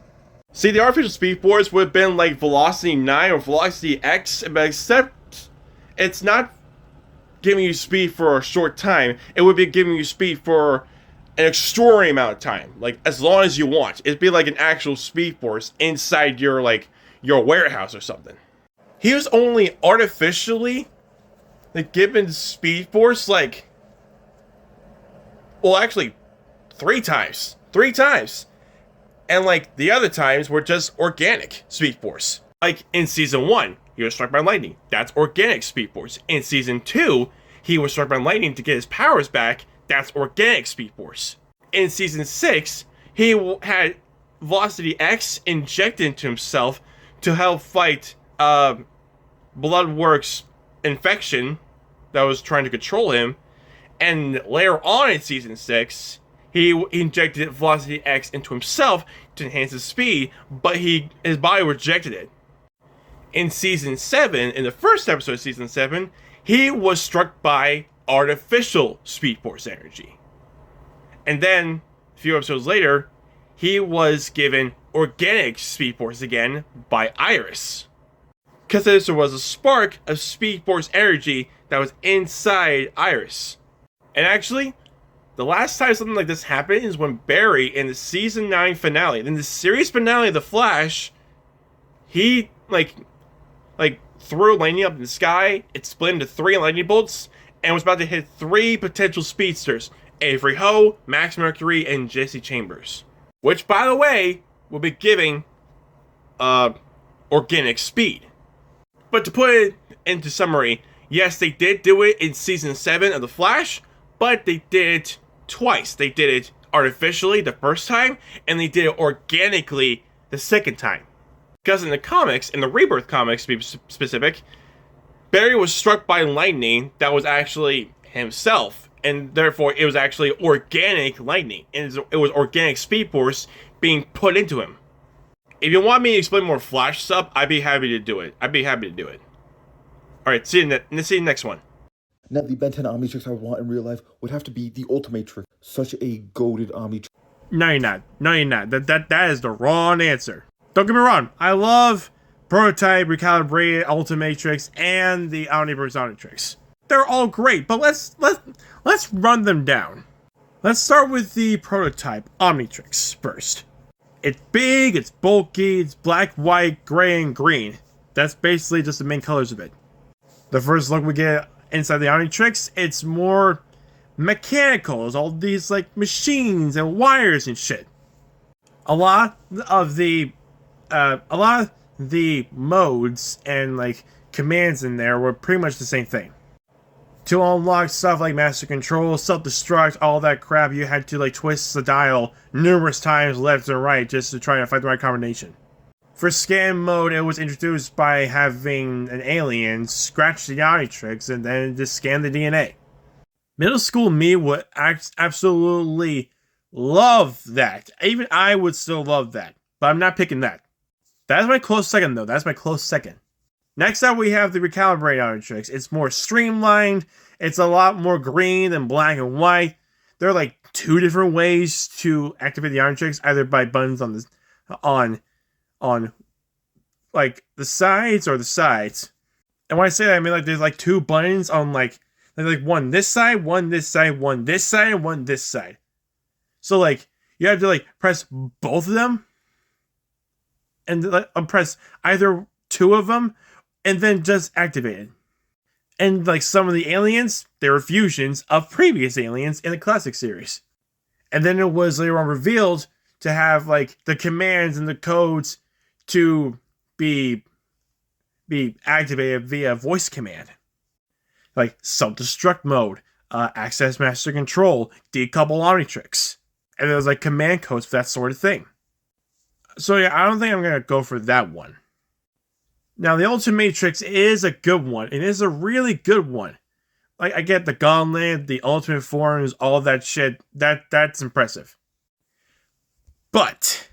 See, the artificial Speedforce would have been like Velocity 9 or Velocity X, but except it's not giving you speed for a short time. It would be giving you speed for an extraordinary amount of time, like as long as you want. It'd be like an actual Speedforce inside your warehouse or something. He was only artificially given Speedforce actually 3 times. 3 times. And the other times were just organic Speedforce. Like in Season 1, he was struck by lightning. That's organic Speedforce. In Season 2, he was struck by lightning to get his powers back. That's organic Speedforce. In Season 6, he had Velocity X injected into himself to help fight Bloodworks' infection that was trying to control him. And later on in Season 6, he injected Velocity X into himself to enhance his speed, but his body rejected it. In Season 7, in the first episode of Season 7, he was struck by artificial Speedforce energy. And then, a few episodes later, he was given organic Speedforce again by Iris. Because there was a spark of Speedforce energy that was inside Iris. And actually, the last time something like this happened is when Barry, in the Season 9 finale, in the series finale of The Flash, he, threw lightning up in the sky, it split into 3 lightning bolts, and was about to hit 3 potential speedsters: Avery Ho, Max Mercury, and Jesse Chambers. Which, by the way, will be giving organic speed. But to put it into summary, yes, they did do it in season 7 of The Flash, but they did it twice. They did it artificially the first time, and they did it organically the second time. Because in the comics, in the Rebirth comics to be specific, Barry was struck by lightning that was actually himself, and therefore it was actually organic lightning, and it was organic Speedforce being put into him. If you want me to explain more Flash stuff, I'd be happy to do it. Alright, see you in the next one. Now, the Ben 10 Omnitrix I want in real life would have to be the Ultimatrix. Such a goated Omnitrix. No, you're not. That is the wrong answer. Don't get me wrong. I love Prototype, Recalibrated, Ultimatrix, and the Omniverse Omnitrix. They're all great, but let's run them down. Let's start with the Prototype Omnitrix first. It's big, it's bulky, it's black, white, gray, and green. That's basically just the main colors of it. The first look we get inside the Omnitrix, it's more mechanical. There's all these like machines and wires and shit. A lot of the modes and like commands in there were pretty much the same thing. To unlock stuff like Master Control, Self-Destruct, all that crap, you had to like twist the dial numerous times left and right just to try to find the right combination. For scan mode, it was introduced by having an alien scratch the Omnitrix and then just scan the DNA. Middle school me would absolutely love that. Even I would still love that, but I'm not picking that. That's my close second, though. That's my close second. Next up, we have the Recalibrated Omnitrix. It's more streamlined. It's a lot more green than black and white. There are like 2 different ways to activate the Omnitrix, either by buttons on like the sides or the sides. And when I say that, I mean like there's like 2 buttons on like one this side, one this side, one this side, and one this side. So like you have to like press both of them and press either 2 of them and then just activate it. And like some of the aliens, they were fusions of previous aliens in the classic series. And then it was later on revealed to have like the commands and the codes to be activated via voice command. Like self-destruct mode, access master control, decouple Omnitrix. And there's like command codes for that sort of thing. So yeah, I don't think I'm going to go for that one. Now, the Ultimatrix is a good one. It is a really good one. Like, I get the gauntlet, the ultimate forms, all that shit. That's impressive. But,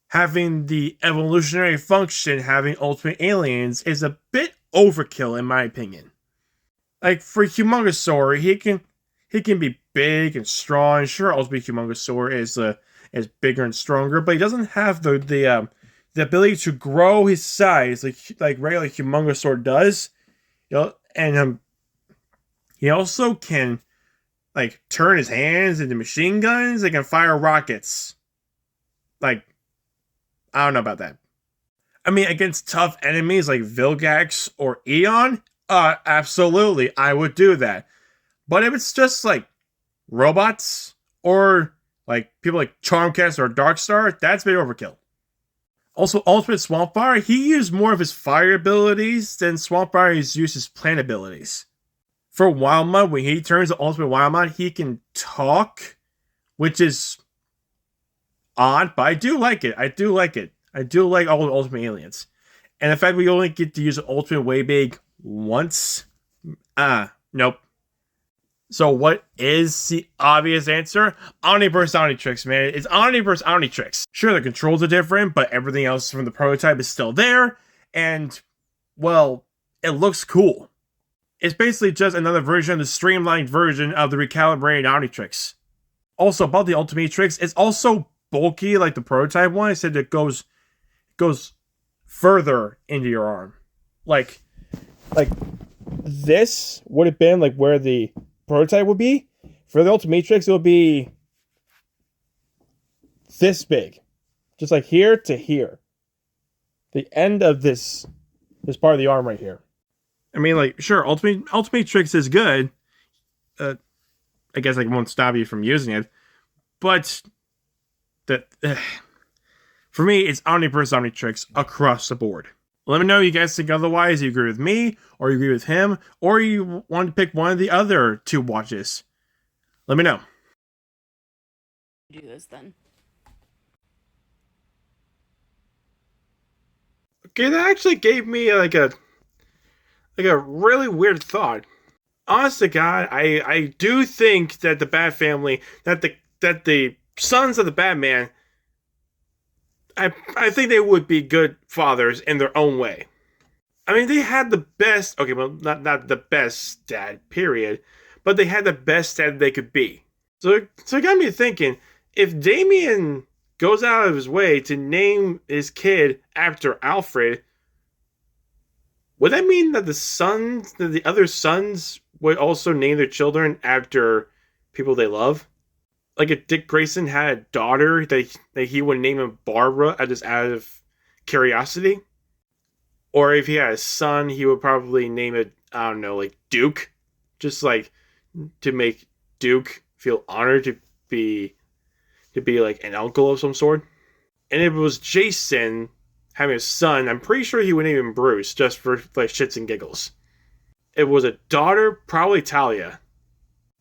having the evolutionary function, having ultimate aliens, is a bit overkill, in my opinion. Like, for Humongousaur, he can be big and strong. Sure, Ultimate Humongousaur is bigger and stronger, but he doesn't have the ability to grow his size like regular Humongousaur does. You know, and he also can like turn his hands into machine guns. They can fire rockets. Like, I don't know about that. I mean, against tough enemies like Vilgax or Eon, absolutely, I would do that. But if it's just like robots or like people like Charmcast or Darkstar, that's a bit overkill. Also, Ultimate Swampfire, he used more of his fire abilities than Swampfire has used his plant abilities. For Wild Mud, when he turns to Ultimate Wild Mud, he can talk, which is odd, but I do like it. I do like all the Ultimate Aliens. And the fact we only get to use Ultimate Waybig once, nope. So what is the obvious answer? Omniverse Omnitrix, man. It's Omniverse Omnitrix. Sure, the controls are different, but everything else from the prototype is still there. And, well, it looks cool. It's basically just another version, the streamlined version of the recalibrated Omnitrix. Also, about the Ultimatrix, it's also bulky like the prototype one. I said it goes further into your arm. Like this would have been like where the prototype would be. For the Ultimatrix, it will be this big. Just like here to here. The end of this part of the arm right here. I mean, like, sure, Ultimatrix is good. I guess I won't stop you from using it, but that for me, it's Omniverse Omnitrix across the board. Let me know you guys think otherwise. You agree with me, or you agree with him, or you want to pick one of the other two watches. Let me know. Do this then. Okay, that actually gave me like a really weird thought. Honest to God, I do think that the Bat Family, that the sons of the Batman, I think they would be good fathers in their own way. I mean, they had the best. Okay, well, not the best dad, period, but they had the best dad they could be. So it got me thinking: if Damien goes out of his way to name his kid after Alfred, would that mean that the other sons, would also name their children after people they love? Like if Dick Grayson had a daughter, that he would name him Barbara just out of curiosity? Or if he had a son, he would probably name it, I don't know, like Duke. Just like to make Duke feel honored to be like an uncle of some sort. And if it was Jason having a son, I'm pretty sure he would name him Bruce, just for like shits and giggles. If it was a daughter, probably Talia.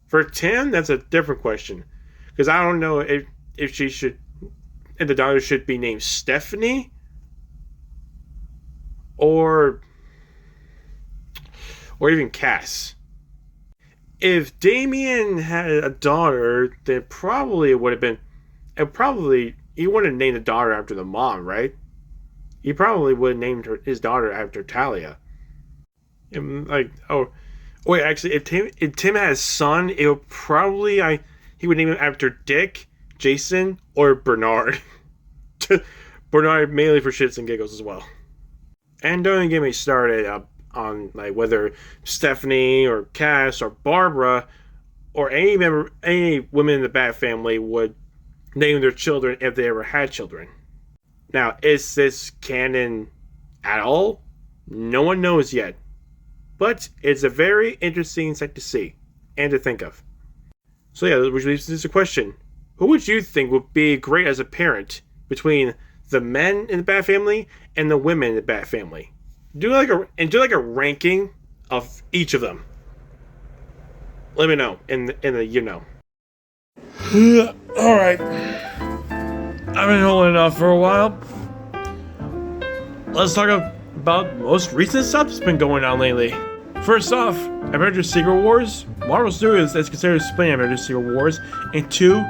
For Tim, that's a different question. Because I don't know if the daughter should be named Stephanie, or even Cass. If Damien had a daughter, then probably it would have been. He wouldn't have named the daughter after the mom, right? He probably would have named his daughter after Talia. And actually, if Tim had a son, it would probably he would name him after Dick, Jason, or Bernard. Bernard mainly for shits and giggles as well. And don't even get me started on like whether Stephanie or Cass or Barbara or any women in the Bat Family would name their children if they ever had children. Now, is this canon at all? No one knows yet. But it's a very interesting sight to see and to think of. So yeah, which leaves us a question. Who would you think would be great as a parent between the men in the Bat Family and the women in the Bat Family? Do like a ranking of each of them. Let me know in the All right. I've been holding off for a while. Let's talk about most recent stuff that's been going on lately. First off, Avengers Secret Wars. Marvel Studios is considered splitting Avengers Secret Wars in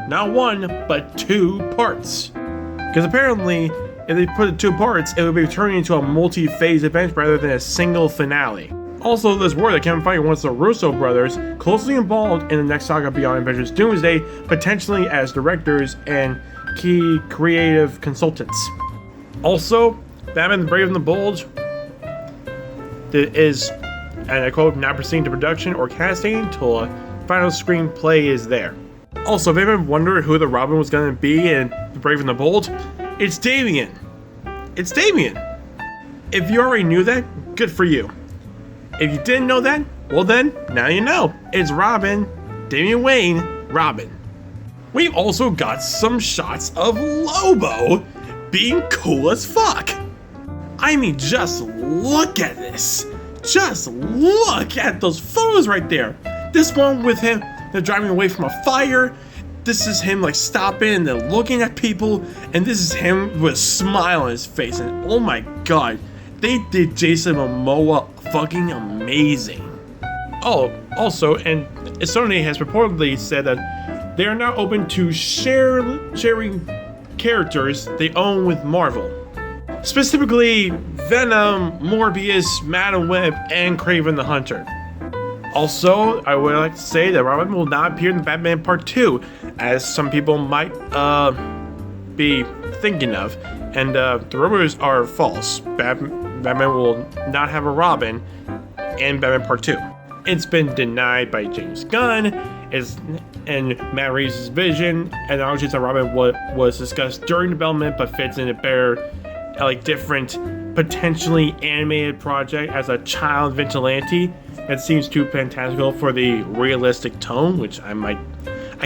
not one, but two parts. Because apparently, if they put it in two parts, it would be turning into a multi-phase event rather than a single finale. Also, there's word that Kevin Feige wants the Russo brothers closely involved in the next saga beyond Avengers Doomsday, potentially as directors and key creative consultants. Also, Batman the Brave and the Bold is, and I quote, not proceeding to production or casting until a final screenplay is there. Also, if anyone wondered who the Robin was going to be in The Brave and the Bold, it's Damien. It's Damien. If you already knew that, good for you. If you didn't know that, well then, now you know. It's Robin, Damian Wayne, Robin. We've also got some shots of Lobo being cool as fuck. I mean, just look at this. Just look at those photos right there. This one with him, they're driving away from a fire. This is him like stopping and then looking at people. And this is him with a smile on his face. And oh my god, they did Jason Momoa fucking amazing. Oh, also, and Sony has reportedly said that they are now open to sharing characters they own with Marvel. Specifically, Venom, Morbius, Madam Web, and Kraven the Hunter. Also, I would like to say that Robin will not appear in Batman Part 2, as some people might be thinking of, and the rumors are false. Batman will not have a Robin in Batman Part 2. It's been denied by James Gunn, and Matt Reeves' vision, and obviously that Robin was discussed during development, but fits in a better, like different potentially animated project as a child vigilante that seems too fantastical for the realistic tone, which I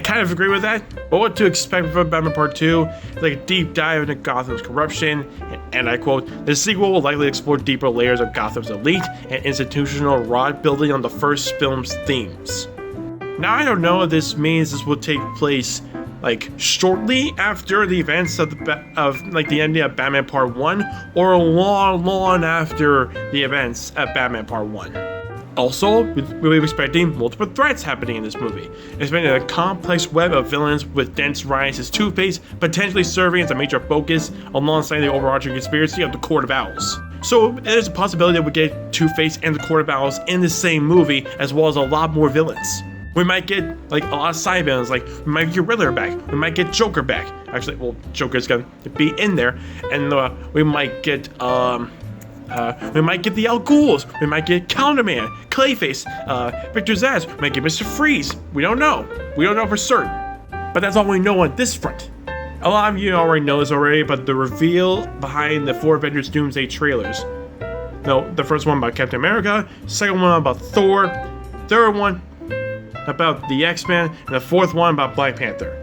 kind of agree with that. But what to expect from Batman Part 2 is like a deep dive into Gotham's corruption, and I quote, "The sequel will likely explore deeper layers of Gotham's elite and institutional rot building on the first film's themes." Now I don't know if this means this will take place like shortly after the events of the ending of Batman Part 1 or long after the events of Batman Part 1. Also, we'll be expecting multiple threats happening in this movie, expecting a complex web of villains with Dent Rice as Two-Face potentially serving as a major focus alongside the overarching conspiracy of the Court of Owls. So there's a possibility that we get Two-Face and the Court of Owls in the same movie, as well as a lot more villains. We might get like a lot of side villains, like we might get Riddler back, we might get Joker back. Actually, well, Joker's gonna be in there, and we might get the Al Ghouls, we might get Counterman, Clayface, Victor Zsasz, we might get Mr. Freeze. We don't know for certain, but that's all we know on this front. A lot of you already know this already, but the reveal behind the 4 Avengers Doomsday trailers. No, the first one about Captain America, second one about Thor, third one about the X-Men, and the fourth one about Black Panther.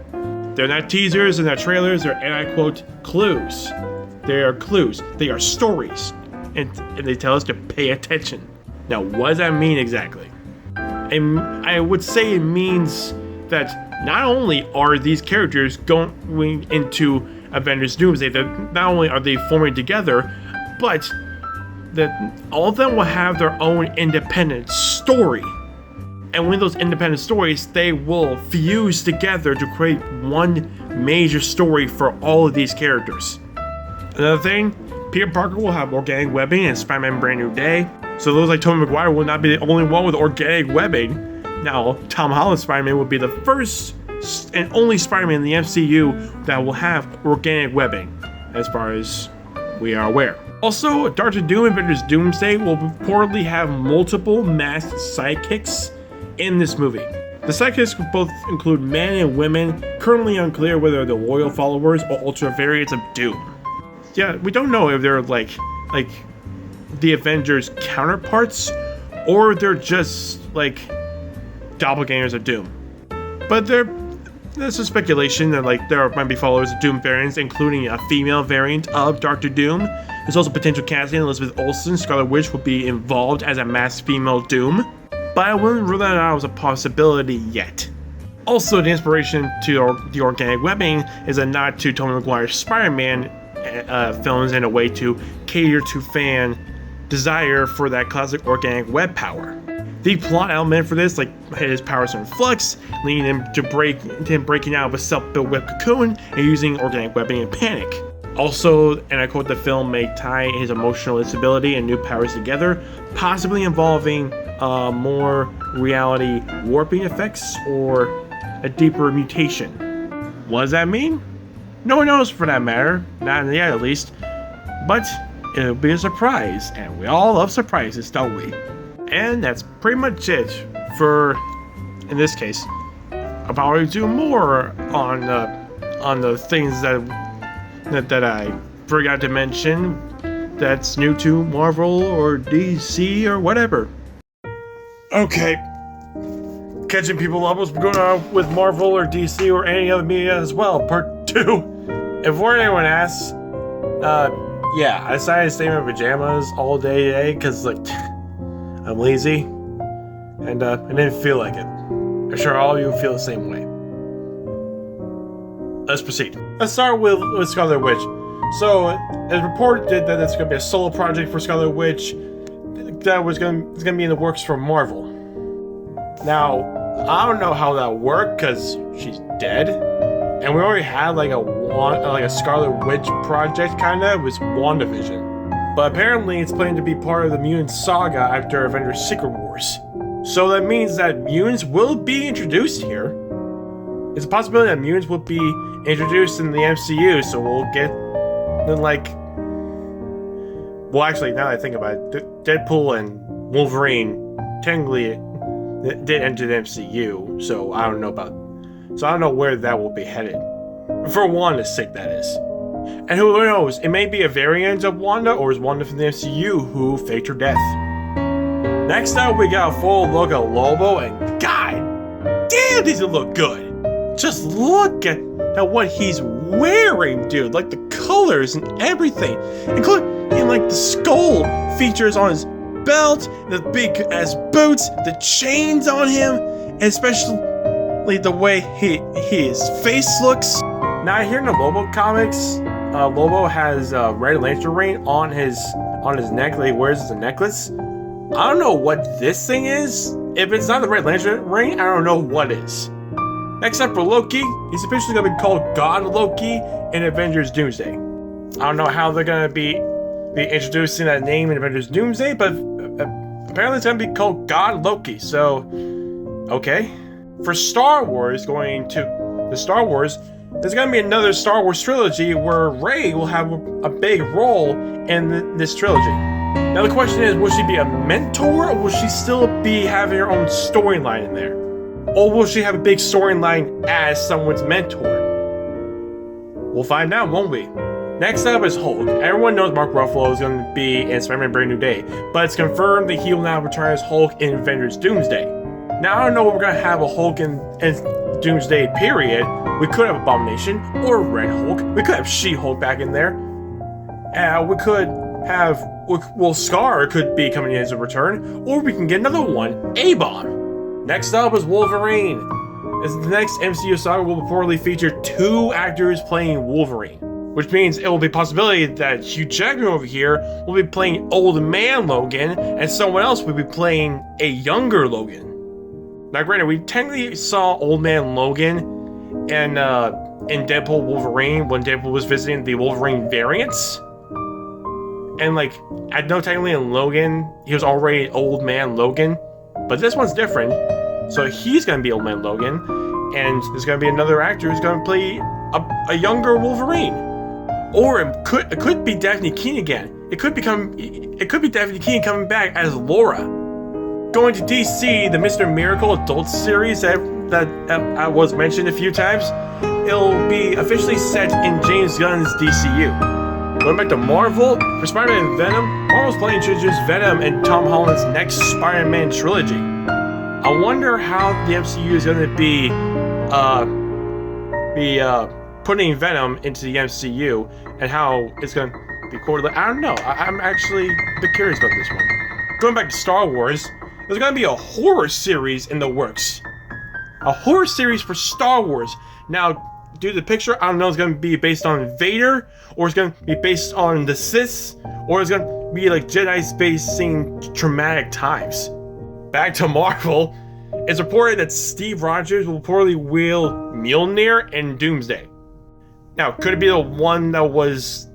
They're not teasers and not trailers, they're, and I quote, clues. They are clues, they are stories, and they tell us to pay attention. Now, what does that mean exactly? And I would say it means that not only are these characters going into Avengers Doomsday, that not only are they forming together, but that all of them will have their own independent story. And with those independent stories, they will fuse together to create one major story for all of these characters. Another thing, Peter Parker will have organic webbing in Spider-Man Brand New Day, so those like Tobey Maguire will not be the only one with organic webbing. Now, Tom Holland's Spider-Man will be the first and only Spider-Man in the MCU that will have organic webbing, as far as we are aware. Also, Dr. Doom and Avengers Doomsday will reportedly have multiple masked sidekicks in this movie. The sidekicks will both include men and women, currently unclear whether they're loyal followers or ultra variants of Doom. Yeah, we don't know if they're like the Avengers counterparts, or they're just like doppelgangers of Doom. But there's a speculation that like there might be followers of Doom variants, including a female variant of Dr. Doom. There's also potential casting Elizabeth Olsen, Scarlet Witch, will be involved as a masked female Doom, but I wouldn't rule that out as a possibility yet. Also, the inspiration to the organic webbing is a nod to Tobey Maguire's Spider-Man films in a way to cater to fan desire for that classic organic web power. The plot element for this, like his powers are in flux, leading him to breaking out of a self-built web cocoon and using organic webbing and panic. Also, and I quote, the film may tie his emotional instability and new powers together, possibly involving more reality warping effects or a deeper mutation. What does that mean? No one knows for that matter, not yet at least, but it'll be a surprise, and we all love surprises, don't we? And that's pretty much it for, in this case. I'll probably do more on the things that I forgot to mention that's new to Marvel or DC or whatever. Okay, catching people up, what's going on with Marvel or DC or any other media as well, part 2. And before anyone asks, yeah, I decided to stay in my pajamas all day today because, like, I'm lazy, and I didn't feel like it. I'm sure all of you feel the same way. Let's proceed. Let's start with Scarlet Witch. So, it's reported that it's going to be a solo project for Scarlet Witch that it's going to be in the works for Marvel. Now, I don't know how that worked because she's dead, and we already had like a Scarlet Witch project kinda with WandaVision. But apparently it's planned to be part of the Mutant Saga after Avengers Secret Wars. So that means that mutants will be introduced here. It's a possibility that mutants will be introduced in the MCU, so we'll get like... Well, actually, now that I think about it, Deadpool and Wolverine technically did enter the MCU, so I don't know where that will be headed. For Wanda's sake, that is. And who knows, it may be a variant of Wanda or is Wanda from the MCU who faked her death. Next up, we got a full look at Lobo, and god damn, does it look good! Just look at what he's wearing, dude. Like the colors and everything. Including like the skull features on his belt, the big ass boots, the chains on him, and especially the way his face looks. Now here in the Lobo comics, Lobo has a Red Lantern ring on his neck that he wears as a necklace. I don't know what this thing is. If it's not the Red Lantern ring, I don't know what is. Next up for Loki, he's officially going to be called God Loki in Avengers Doomsday. I don't know how they're going to be introducing that name in Avengers Doomsday, but apparently it's going to be called God Loki, so okay. For Star Wars, there's going to be another Star Wars trilogy where Rey will have a big role in this trilogy. Now the question is, will she be a mentor, or will she still be having her own storyline in there? Or will she have a big storyline as someone's mentor? We'll find out, won't we? Next up is Hulk. Everyone knows Mark Ruffalo is going to be in Spider-Man Brand New Day, but it's confirmed that he will now return as Hulk in Avengers Doomsday. Now, I don't know if we're going to have a Hulk in Doomsday period. We could have Abomination or Red Hulk. We could have She-Hulk back in there. We could have... Well, Scar could be coming in as a return, or we can get another one, A-Bomb. Next up is Wolverine. The next MCU saga will reportedly feature 2 actors playing Wolverine, which means it will be a possibility that Hugh Jackman over here will be playing Old Man Logan, and someone else will be playing a younger Logan. Now, granted, we technically saw Old Man Logan in Deadpool Wolverine when Deadpool was visiting the Wolverine variants. And like, I know technically in Logan, he was already Old Man Logan, but this one's different. So he's going to be Old Man Logan, and there's going to be another actor who's going to play a younger Wolverine. Or it could be Daphne Keane again. It could be Daphne Keane coming back as Laura. Going to DC, the Mr. Miracle adult series that was mentioned a few times, it'll be officially set in James Gunn's DCU. Going back to Marvel, for Spider-Man and Venom, Marvel's planning to introduce Venom in Tom Holland's next Spider-Man trilogy. I wonder how the MCU is going to be putting Venom into the MCU and how it's going to be correlated. I don't know. I'm actually a bit curious about this one. Going back to Star Wars, there's going to be a horror series in the works. A horror series for Star Wars. Now, due to the picture, I don't know if it's going to be based on Vader, or it's going to be based on the Sith, or it's going to be like Jedi's facing traumatic times. Back to Marvel, it's reported that Steve Rogers will reportedly wield Mjolnir in Doomsday. Now, could it be the one that was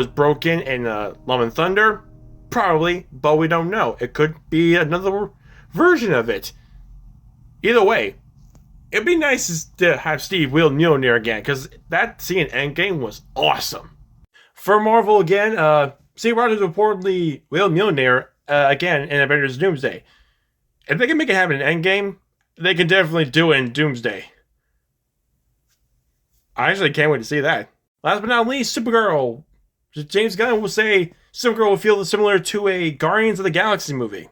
broken in Love and Thunder? Probably, but we don't know. It could be another version of it. Either way, it'd be nice to have Steve wield Mjolnir again, because that scene in Endgame was awesome. For Marvel again, Steve Rogers reportedly wield Mjolnir again in Avengers Doomsday. If they can make it happen in Endgame, they can definitely do it in Doomsday. I actually can't wait to see that. Last but not least, Supergirl. James Gunn will say Supergirl will feel similar to a Guardians of the Galaxy movie.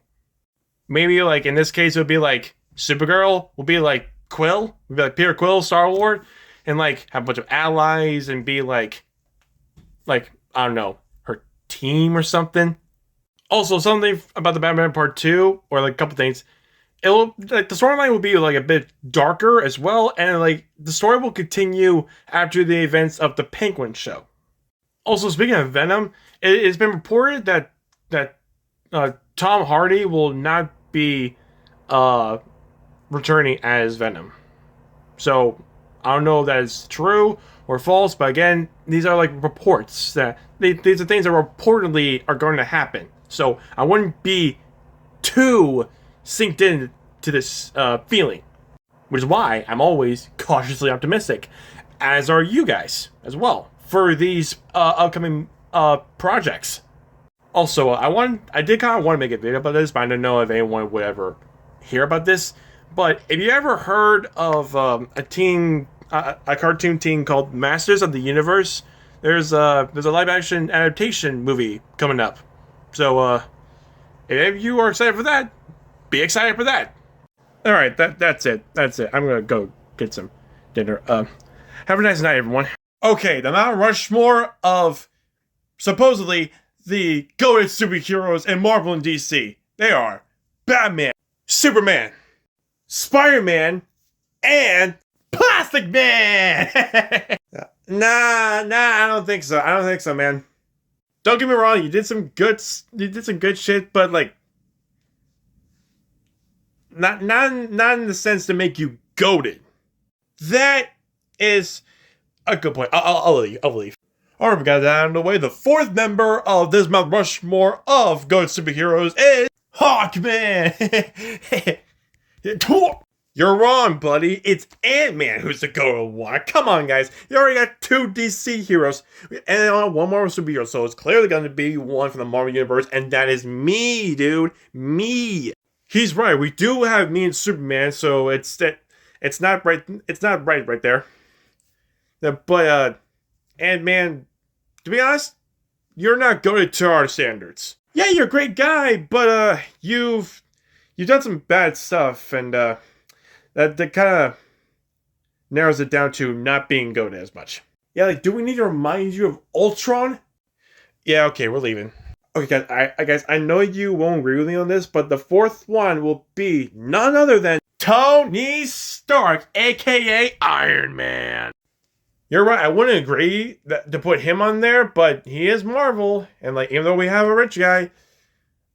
Maybe like in this case it would be like Supergirl will be like Quill, would be like Peter Quill, Star-Lord, and like have a bunch of allies and be like I don't know, her team or something. Also, something about the Batman Part 2, or like a couple things, it'll like the storyline will be like a bit darker as well, and like the story will continue after the events of the Penguin show. Also, speaking of Venom, it's been reported that Tom Hardy will not be returning as Venom. So I don't know if that is true or false, but again, these are like reports that these are things that reportedly are going to happen. So I wouldn't be too synced in to this feeling, which is why I'm always cautiously optimistic, as are you guys as well, for these upcoming projects. Also, I did kind of want to make a video about this, but I don't know if anyone would ever hear about this. But if you ever heard of a cartoon team called Masters of the Universe, there's a live action adaptation movie coming up. So if you are excited for that, be excited for that. All right, that's it. That's it. I'm gonna go get some dinner. Have a nice night, everyone. Okay, the Mount Rushmore of supposedly the goated superheroes in Marvel and DC. They are Batman, Superman, Spider-Man, and Plastic Man. Nah, I don't think so. I don't think so, man. Don't get me wrong. You did some good shit, but like, not in the sense to make you goated. That is a good point. I'll leave. All right, we got that out of the way. The fourth member of this Mount Rushmore of goated superheroes is Hawkman. You're wrong, buddy. It's Ant-Man who's the goated one. Come on, guys. You already got 2 DC heroes. And one more superhero, so it's clearly going to be one from the Marvel Universe, and that is me, dude. Me. He's right. We do have me and Superman, so it's not right. It's not right there. But Ant-Man, to be honest, you're not goated to our standards. Yeah, you're a great guy, but you've done some bad stuff, and that kind of narrows it down to not being goated as much. Yeah, like, do we need to remind you of Ultron? Yeah, okay, we're leaving. Okay, guys, I know you won't agree with me on this, but the fourth one will be none other than Tony Stark, aka Iron Man. You're right, I wouldn't agree to put him on there, but he is Marvel, and like, even though we have a rich guy,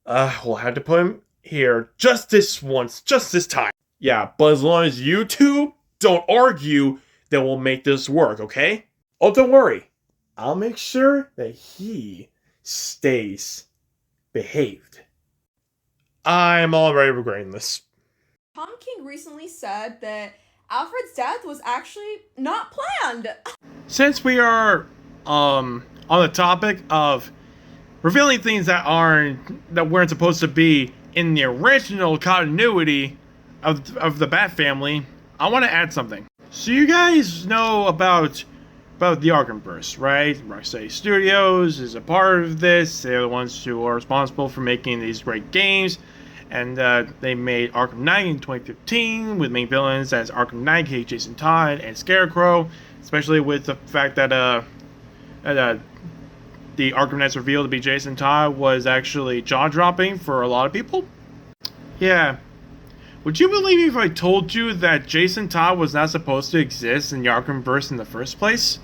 we'll have to put him here just this once, just this time. Yeah, but as long as you two don't argue, then we'll make this work, okay? Oh, don't worry. I'll make sure that he stays behaved. I'm already regretting this. Tom King recently said that Alfred's death was actually not planned. Since we are on the topic of revealing things that weren't supposed to be in the original continuity of the Bat family, I want to add something. So you guys know about the Arkhamverse, right? Rocksteady Studios is a part of this. They're the ones who are responsible for making these great games. And they made Arkham Knight in 2015 with main villains as Arkham Knight, Jason Todd, and Scarecrow. Especially with the fact that the Arkham Knight's reveal to be Jason Todd was actually jaw-dropping for a lot of people. Yeah. Would you believe me if I told you that Jason Todd was not supposed to exist in the Arkhamverse in the first place?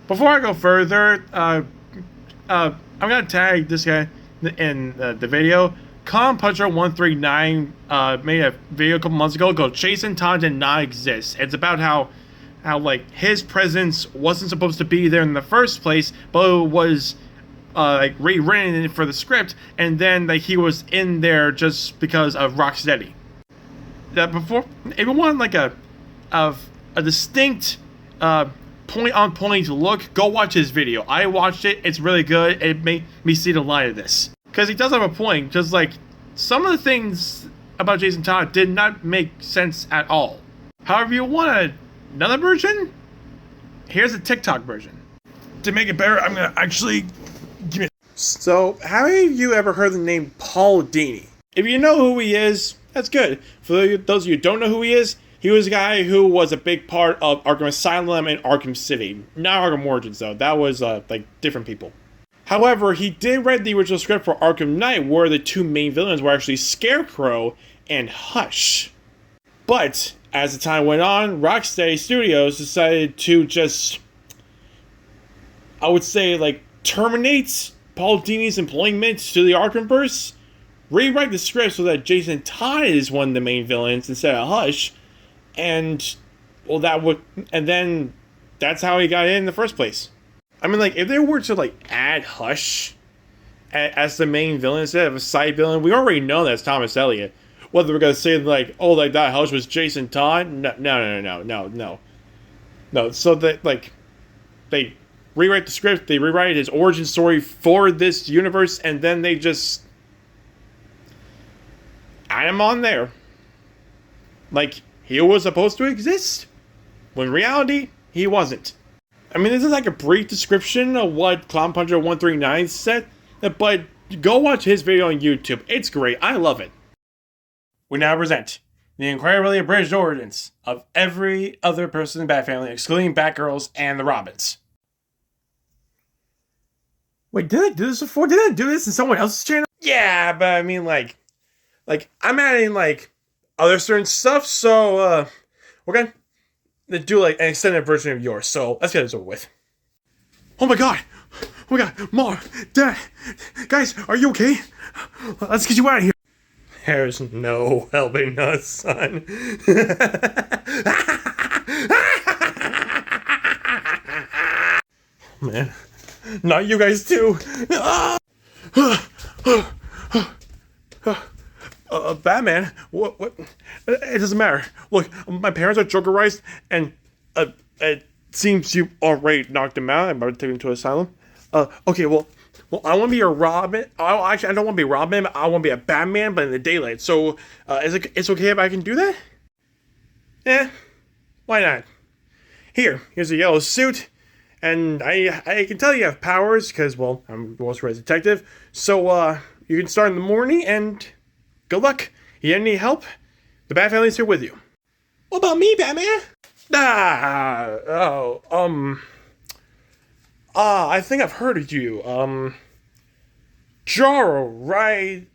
Before I go further, I'm gonna tag this guy in the video. Puncher139 made a video a couple months ago called Jason Todd did not exist. It's about how like his presence wasn't supposed to be there in the first place, but it was like rewritten for the script, and then like he was in there just because of Rocksteady. That before, if you want like a distinct point-on-point look, go watch his video. I watched it. It's really good. It made me see the light of this. Because he does have a point. Just like some of the things about Jason Todd did not make sense at all. However, you want another version? Here's a TikTok version. To make it better, I'm gonna actually give it. So, have any of you ever heard the name Paul Dini? If you know who he is, that's good. For those of you who don't know who he was a guy who was a big part of Arkham Asylum and Arkham City. Not Arkham Origins, though. That was, like, different people. However, he did write the original script for Arkham Knight, where the 2 main villains were actually Scarecrow and Hush. But, as the time went on, Rocksteady Studios decided to just, I would say, like, terminate Paul Dini's employment to the Arkhamverse, rewrite the script so that Jason Todd is one of the main villains instead of Hush, and, well, then that's how he got in the first place. I mean, like, if they were to, like, add Hush as the main villain instead of a side villain, we already know that's Thomas Elliott. Whether we're going to say, like, oh, like, that Hush was Jason Todd? No. So that, like, they rewrite the script, they rewrite his origin story for this universe, and then they just add him on there. Like, he was supposed to exist, when in reality, he wasn't. I mean, this is like a brief description of what Clown Puncher 139 said, but go watch his video on YouTube. It's great. I love it. We now present the incredibly abridged origins of every other person in the Bat Family, excluding Batgirls and the Robins. Wait, did I do this before? Did I do this in someone else's channel? Yeah, but I mean, like I'm adding like other certain stuff, so we're gonna do like an extended version of yours. So let's get this over with. Oh my god! Oh my god, Mom, Dad, guys, are you okay? Let's get you out of here. There's no helping us, son. Man, not you guys too. Batman, what? It doesn't matter. Look, my parents are Jokerized, and it seems you already knocked him out. I'm about to take him to asylum. Okay, well, I want to be a Robin. Actually, I don't want to be Robin. I want to be a Batman, but in the daylight. So, it's okay if I can do that? Yeah, why not? Here's a yellow suit, and I can tell you have powers because, well, I'm also a detective. So, you can start in the morning, and good luck. You need any help? The Bat Family's here with you. What about me, Batman? I think I've heard of you. Jaro, right?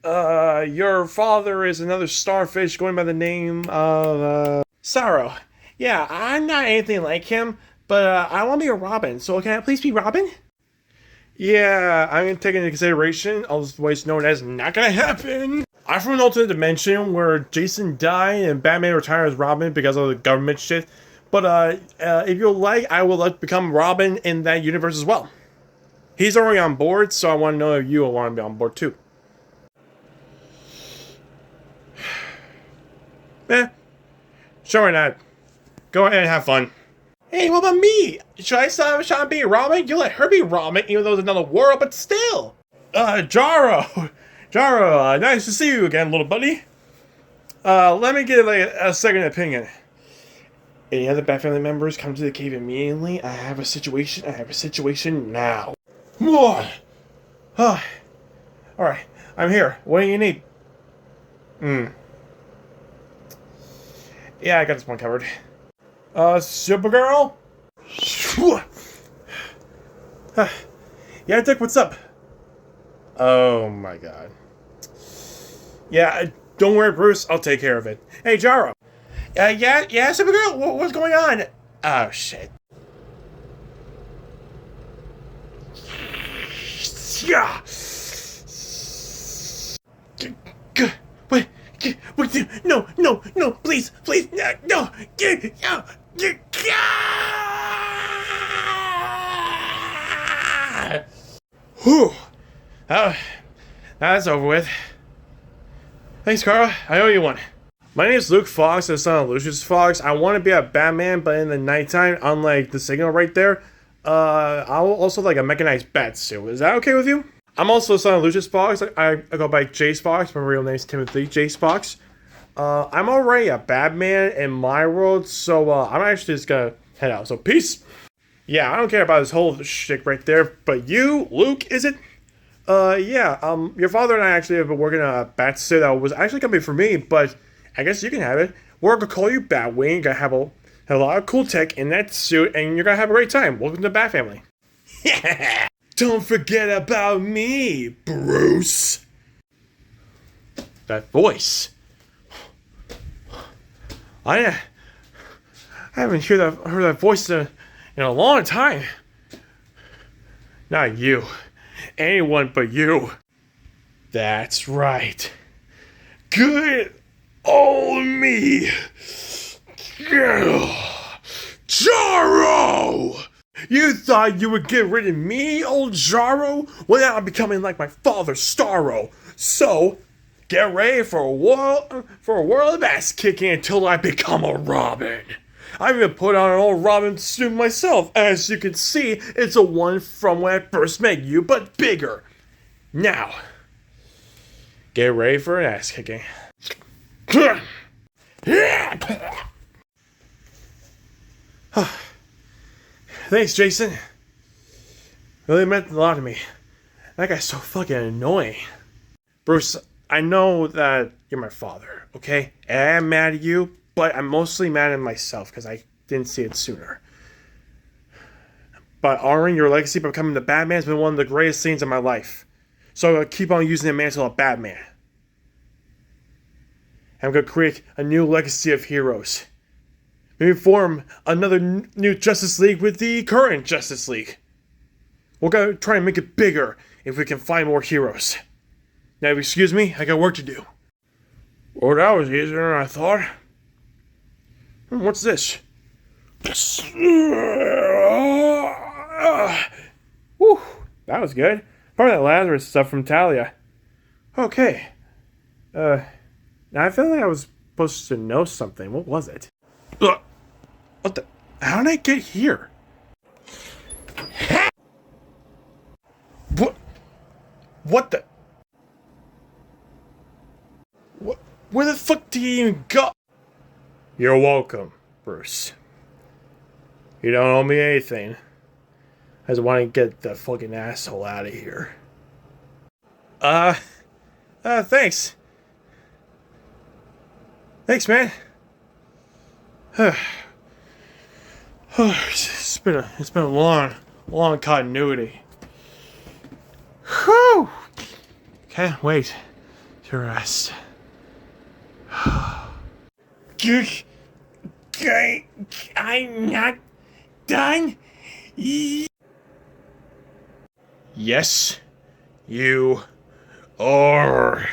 Your father is another starfish going by the name of, Sorrow. Yeah, I'm not anything like him, but, I want to be a Robin, so can I please be Robin? Yeah, I'm gonna take into consideration, otherwise known as not gonna happen. I'm from an alternate dimension where Jason died and Batman retired as Robin because of the government shit. But, if you like, I would like to become Robin in that universe as well. He's already on board, so I want to know if you want to be on board too. Sure why not. Go ahead and have fun. Hey, what about me? Should I stop trying to be Robin? You let her be Robin, even though it's another world, but still. Jaro, nice to see you again, little buddy. Let me get like a second opinion. Any other Bat Family members come to the cave immediately? I have a situation now. More. Alright, I'm here. What do you need? Yeah, I got this one covered. Supergirl? Yeah, Dick, what's up? Oh my god. Yeah, don't worry, Bruce. I'll take care of it. Hey, Jaro. Yeah, Supergirl, what's going on? Oh, shit. Yeah. Wait, no, please, no. Whew. That's over with. Thanks, Carl. I owe you one. My name is Luke Fox, the son of Lucius Fox. I want to be a Batman, but in the nighttime, unlike the signal right there, I'll also like a mechanized bat suit. Is that okay with you? I'm also the son of Lucius Fox. I go by Jace Fox. My real name is Timothy Jace Fox. I'm already a Batman in my world, so I'm actually just gonna head out. So peace. Yeah, I don't care about this whole shit right there. But you, Luke, is it? Your father and I actually have been working on a bat suit that was actually gonna be for me, but I guess you can have it. We're gonna call you Batwing. You're gonna have a lot of cool tech in that suit, and you're gonna have a great time. Welcome to the Bat Family. Don't forget about me, Bruce. That voice. I haven't heard that voice in a long time. Not you. Anyone but you. That's right. Good old me. Jaro! You thought you would get rid of me, old Jaro? Well, now I'm becoming like my father, Starro. So, get ready for a world of ass kicking until I become a Robin. I even put on an old Robin suit myself. As you can see, it's the one from when I first met you, but bigger. Now, get ready for an ass kicking. Thanks, Jason. Really meant a lot to me. That guy's so fucking annoying. Bruce, I know that you're my father, okay? And I am mad at you, but I'm mostly mad at myself because I didn't see it sooner. But honoring your legacy by becoming the Batman has been one of the greatest things in my life. So I'm going to keep on using the mantle of Batman. I'm going to create a new legacy of heroes. Maybe form another new Justice League with the current Justice League. We're going to try and make it bigger if we can find more heroes. Now, excuse me, I got work to do. Well, that was easier than I thought. What's this? Whew, that was good. Probably that Lazarus stuff from Talia. Okay. Now I feel like I was supposed to know something. What was it? What the? How did I get here? What? What the? What? Where the fuck did you even go? You're welcome, Bruce. You don't owe me anything. I just want to get the fucking asshole out of here. Thanks. Thanks, man. It's been a long continuity. Whew! Can't wait to rest. I'm not done. Yes, you are.